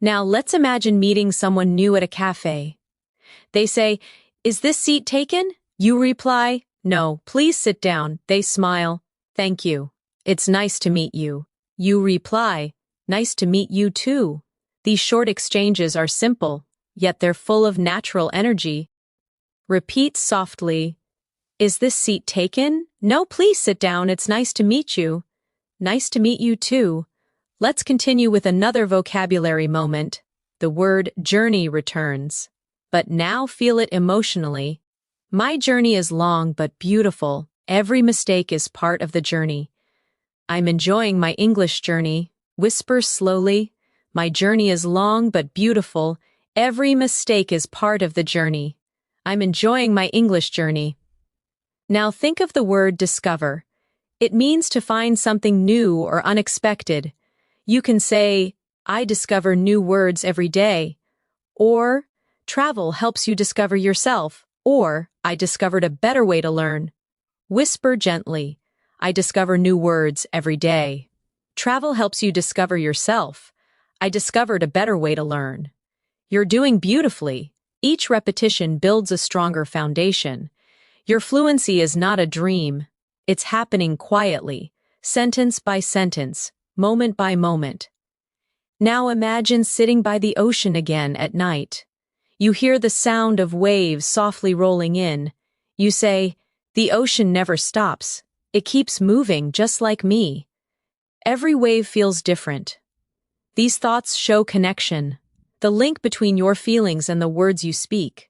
Now let's imagine meeting someone new at a cafe. They say, is this seat taken? You reply, no, please sit down. They smile, thank you. It's nice to meet you. You reply, nice to meet you too. These short exchanges are simple, yet they're full of natural energy. Repeat softly, is this seat taken? No, please sit down. It's nice to meet you. Nice to meet you too. Let's continue with another vocabulary moment. The word journey returns. But now feel it emotionally. My journey is long but beautiful. Every mistake is part of the journey. I'm enjoying my English journey. Whisper slowly. My journey is long but beautiful. Every mistake is part of the journey. I'm enjoying my English journey. Now think of the word discover. It means to find something new or unexpected. You can say, I discover new words every day. Or, travel helps you discover yourself. Or, I discovered a better way to learn. Whisper gently, I discover new words every day. Travel helps you discover yourself. I discovered a better way to learn. You're doing beautifully. Each repetition builds a stronger foundation. Your fluency is not a dream. It's happening quietly, sentence by sentence, moment by moment. Now imagine sitting by the ocean again at night. You hear the sound of waves softly rolling in. You say, the ocean never stops. It keeps moving just like me. Every wave feels different. These thoughts show connection, the link between your feelings and the words you speak.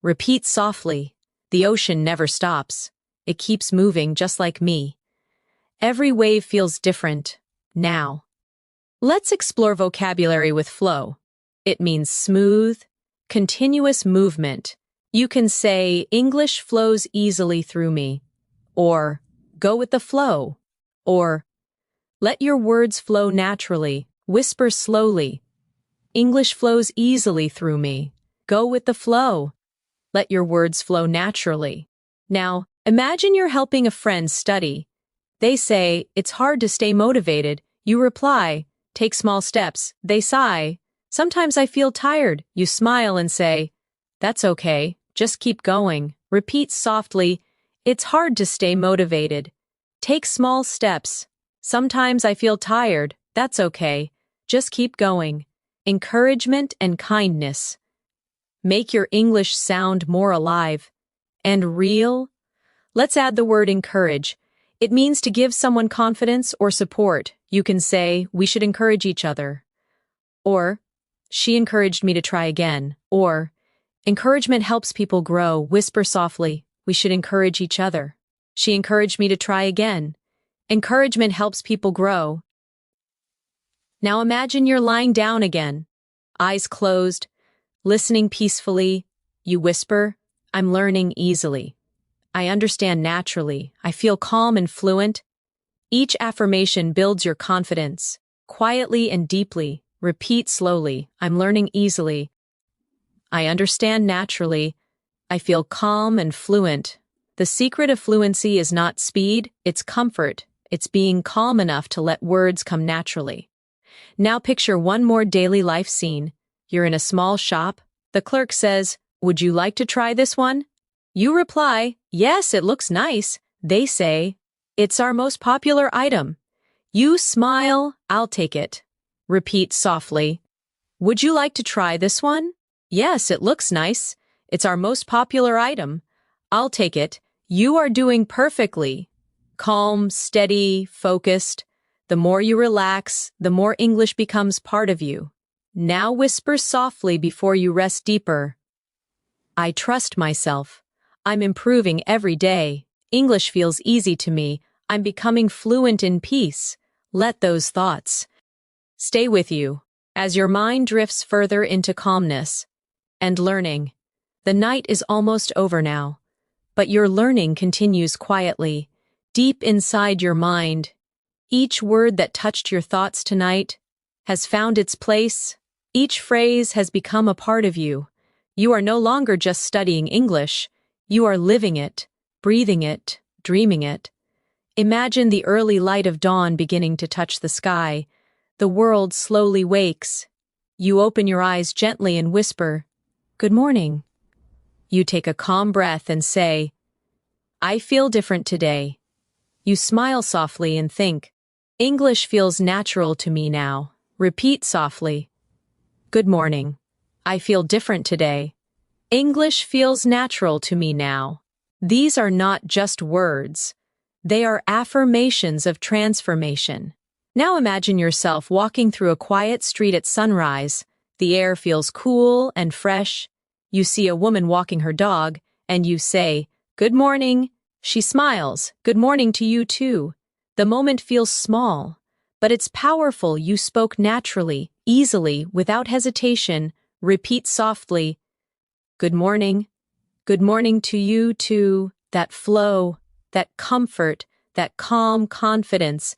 Repeat softly, the ocean never stops. It keeps moving just like me. Every wave feels different, now. Let's explore vocabulary with flow. It means smooth, continuous movement. You can say, English flows easily through me. Or, go with the flow. Or, let your words flow naturally. Whisper slowly. English flows easily through me. Go with the flow. Let your words flow naturally. Now, imagine you're helping a friend study. They say, it's hard to stay motivated. You reply, take small steps. They sigh. Sometimes I feel tired. You smile and say, that's okay. Just keep going. Repeat softly, it's hard to stay motivated. Take small steps. Sometimes I feel tired. That's okay. Just keep going. Encouragement and kindness. Make your English sound more alive and real. Let's add the word encourage. It means to give someone confidence or support. You can say, we should encourage each other. Or, she encouraged me to try again. Or, encouragement helps people grow. Whisper softly, we should encourage each other. She encouraged me to try again. Encouragement helps people grow. Now imagine you're lying down again, eyes closed, listening peacefully. You whisper, I'm learning easily. I understand naturally. I feel calm and fluent. Each affirmation builds your confidence. Quietly and deeply, repeat slowly, I'm learning easily. I understand naturally. I feel calm and fluent. The secret of fluency is not speed, it's comfort. It's being calm enough to let words come naturally. Now picture one more daily life scene. You're in a small shop. The clerk says, would you like to try this one? You reply, yes, it looks nice. They say, it's our most popular item. You smile, I'll take it. Repeat softly, would you like to try this one? Yes, it looks nice. It's our most popular item. I'll take it. You are doing perfectly. Calm, steady, focused. The more you relax, the more English becomes part of you. Now whisper softly before you rest deeper. I trust myself. I'm improving every day. English feels easy to me. I'm becoming fluent in peace. Let those thoughts stay with you as your mind drifts further into calmness and learning. The night is almost over now, but your learning continues quietly, deep inside your mind. Each word that touched your thoughts tonight has found its place. Each phrase has become a part of you. You are no longer just studying English. You are living it, breathing it, dreaming it. Imagine the early light of dawn beginning to touch the sky. The world slowly wakes. You open your eyes gently and whisper, good morning. You take a calm breath and say, I feel different today. You smile softly and think, English feels natural to me now. Repeat softly. Good morning. I feel different today. English feels natural to me now. These are not just words. They are affirmations of transformation. Now imagine yourself walking through a quiet street at sunrise. The air feels cool and fresh. You see a woman walking her dog, and you say, good morning. She smiles, good morning to you too. The moment feels small, but it's powerful. You spoke naturally, easily, without hesitation. Repeat softly. Good morning. Good morning to you too. That flow, that comfort, that calm confidence.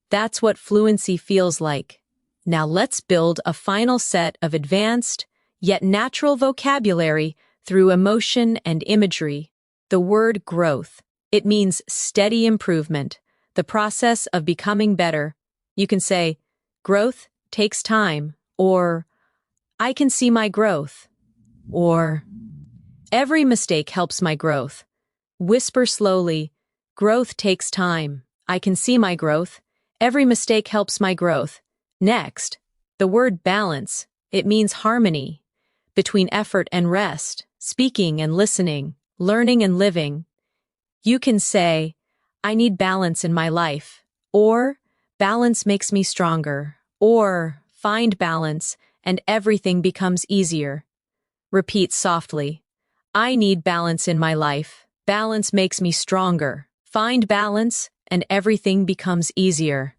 That's what fluency feels like. Now let's build a final set of advanced, yet natural vocabulary through emotion and imagery. The word growth. It means steady improvement, the process of becoming better. You can say, growth takes time, or I can see my growth, or every mistake helps my growth. Whisper slowly, growth takes time. I can see my growth. Every mistake helps my growth. Next, the word balance. It means harmony between effort and rest, speaking and listening, learning and living. You can say, I need balance in my life, or balance makes me stronger, or find balance and everything becomes easier. Repeat softly. I need balance in my life. Balance makes me stronger. Find balance and everything becomes easier.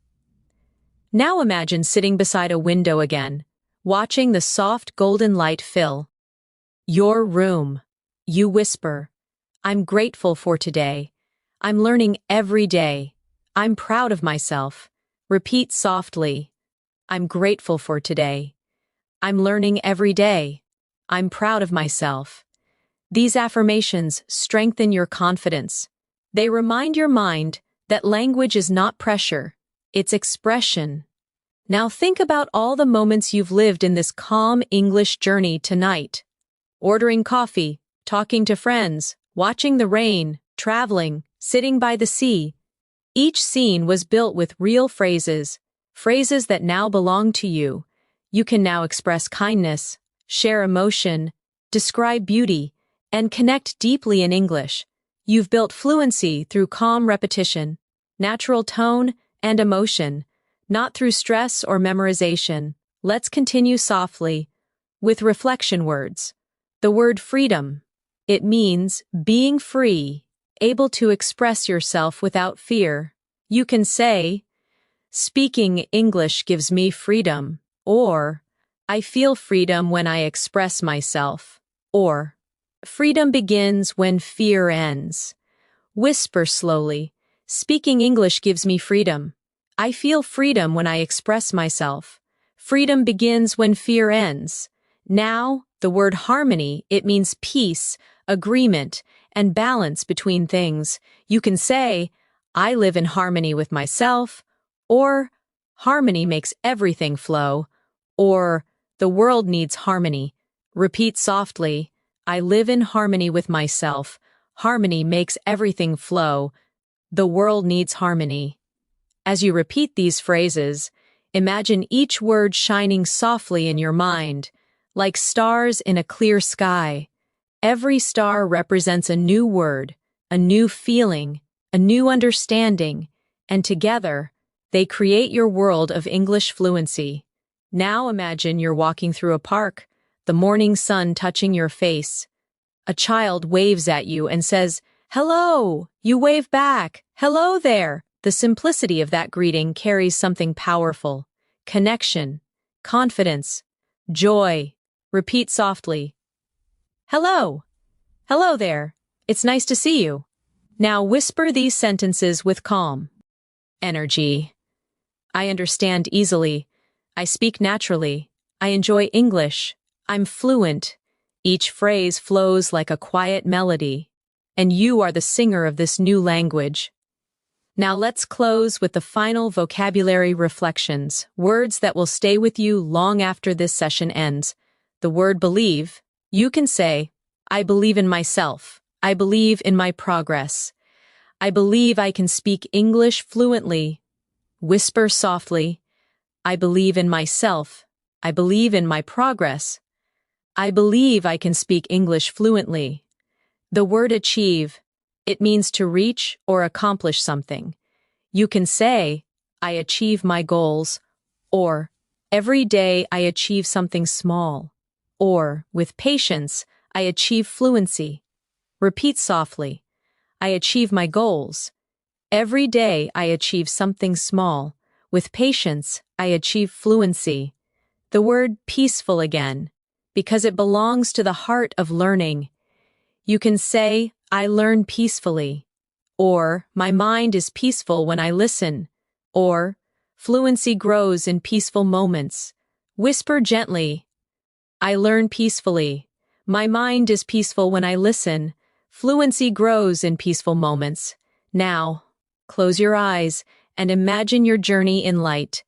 Now imagine sitting beside a window again, watching the soft golden light fill your room. You whisper, I'm grateful for today. I'm learning every day. I'm proud of myself. Repeat softly. I'm grateful for today. I'm learning every day. I'm proud of myself. These affirmations strengthen your confidence. They remind your mind that language is not pressure, it's expression. Now think about all the moments you've lived in this calm English journey tonight. Ordering coffee, talking to friends, watching the rain, traveling, sitting by the sea. Each scene was built with real phrases, phrases that now belong to you. You can now express kindness, share emotion, describe beauty, and connect deeply in English. You've built fluency through calm repetition, natural tone, and emotion, not through stress or memorization. Let's continue softly with reflection words. The word freedom. It means being free, able to express yourself without fear. You can say, speaking English gives me freedom, or I feel freedom when I express myself, or freedom begins when fear ends. Whisper slowly, speaking English gives me freedom. I feel freedom when I express myself. Freedom begins when fear ends. Now, the word harmony, it means peace, agreement, and balance between things. You can say, I live in harmony with myself, or harmony makes everything flow, or the world needs harmony. Repeat softly, I live in harmony with myself. Harmony makes everything flow. The world needs harmony. As you repeat these phrases, imagine each word shining softly in your mind, like stars in a clear sky. Every star represents a new word, a new feeling, a new understanding, and together, they create your world of English fluency. Now imagine you're walking through a park, the morning sun touching your face. A child waves at you and says, hello! You wave back, hello there! The simplicity of that greeting carries something powerful. Connection, confidence, joy. Repeat softly. Hello! Hello there! It's nice to see you. Now whisper these sentences with calm energy. I understand easily. I speak naturally. I enjoy English. I'm fluent. Each phrase flows like a quiet melody, and you are the singer of this new language. Now let's close with the final vocabulary reflections, words that will stay with you long after this session ends. The word believe. You can say, I believe in myself. I believe in my progress. I believe I can speak English fluently. Whisper softly, I believe in myself. I believe in my progress. I believe I can speak English fluently. The word achieve. It means to reach or accomplish something. You can say, I achieve my goals, or every day I achieve something small, or with patience, I achieve fluency. Repeat softly, I achieve my goals. Every day I achieve something small. With patience, I achieve fluency. The word peaceful again. because it belongs to the heart of learning. You can say, I learn peacefully, or my mind is peaceful when I listen, or fluency grows in peaceful moments. Whisper gently, I learn peacefully. My mind is peaceful when I listen. Fluency grows in peaceful moments. Now, close your eyes and imagine your journey in light.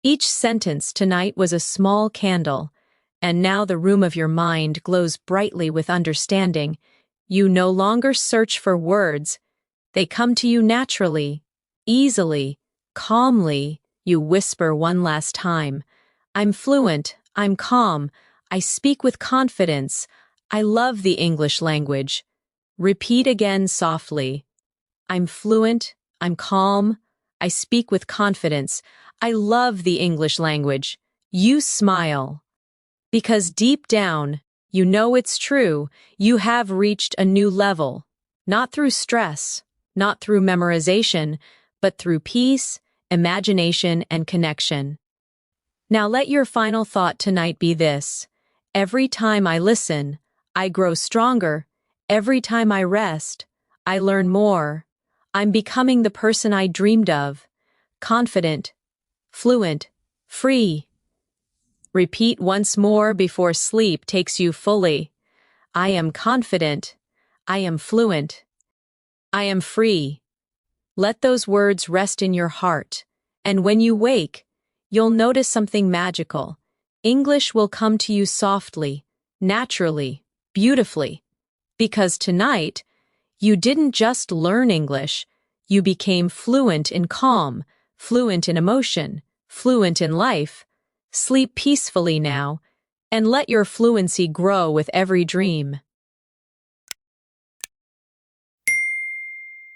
Each sentence tonight was a small candle, and now the room of your mind glows brightly with understanding. You no longer search for words. They come to you naturally, easily, calmly. You whisper one last time. I'm fluent, I'm calm, I speak with confidence, I love the English language. Repeat again softly. I'm fluent, I'm calm, I speak with confidence, I love the English language. You smile. Because deep down, you know it's true, you have reached a new level. Not through stress, not through memorization, but through peace, imagination, and connection. Now let your final thought tonight be this. Every time I listen, I grow stronger. Every time I rest, I learn more. I'm becoming the person I dreamed of. Confident, fluent, free. Repeat once more before sleep takes you fully. I am confident. I am fluent. I am free. Let those words rest in your heart, and when you wake, you'll notice something magical. English will come to you softly, naturally, beautifully. Because tonight, you didn't just learn English, you became fluent in calm, fluent in emotion, fluent in life. Sleep peacefully now, and let your fluency grow with every dream.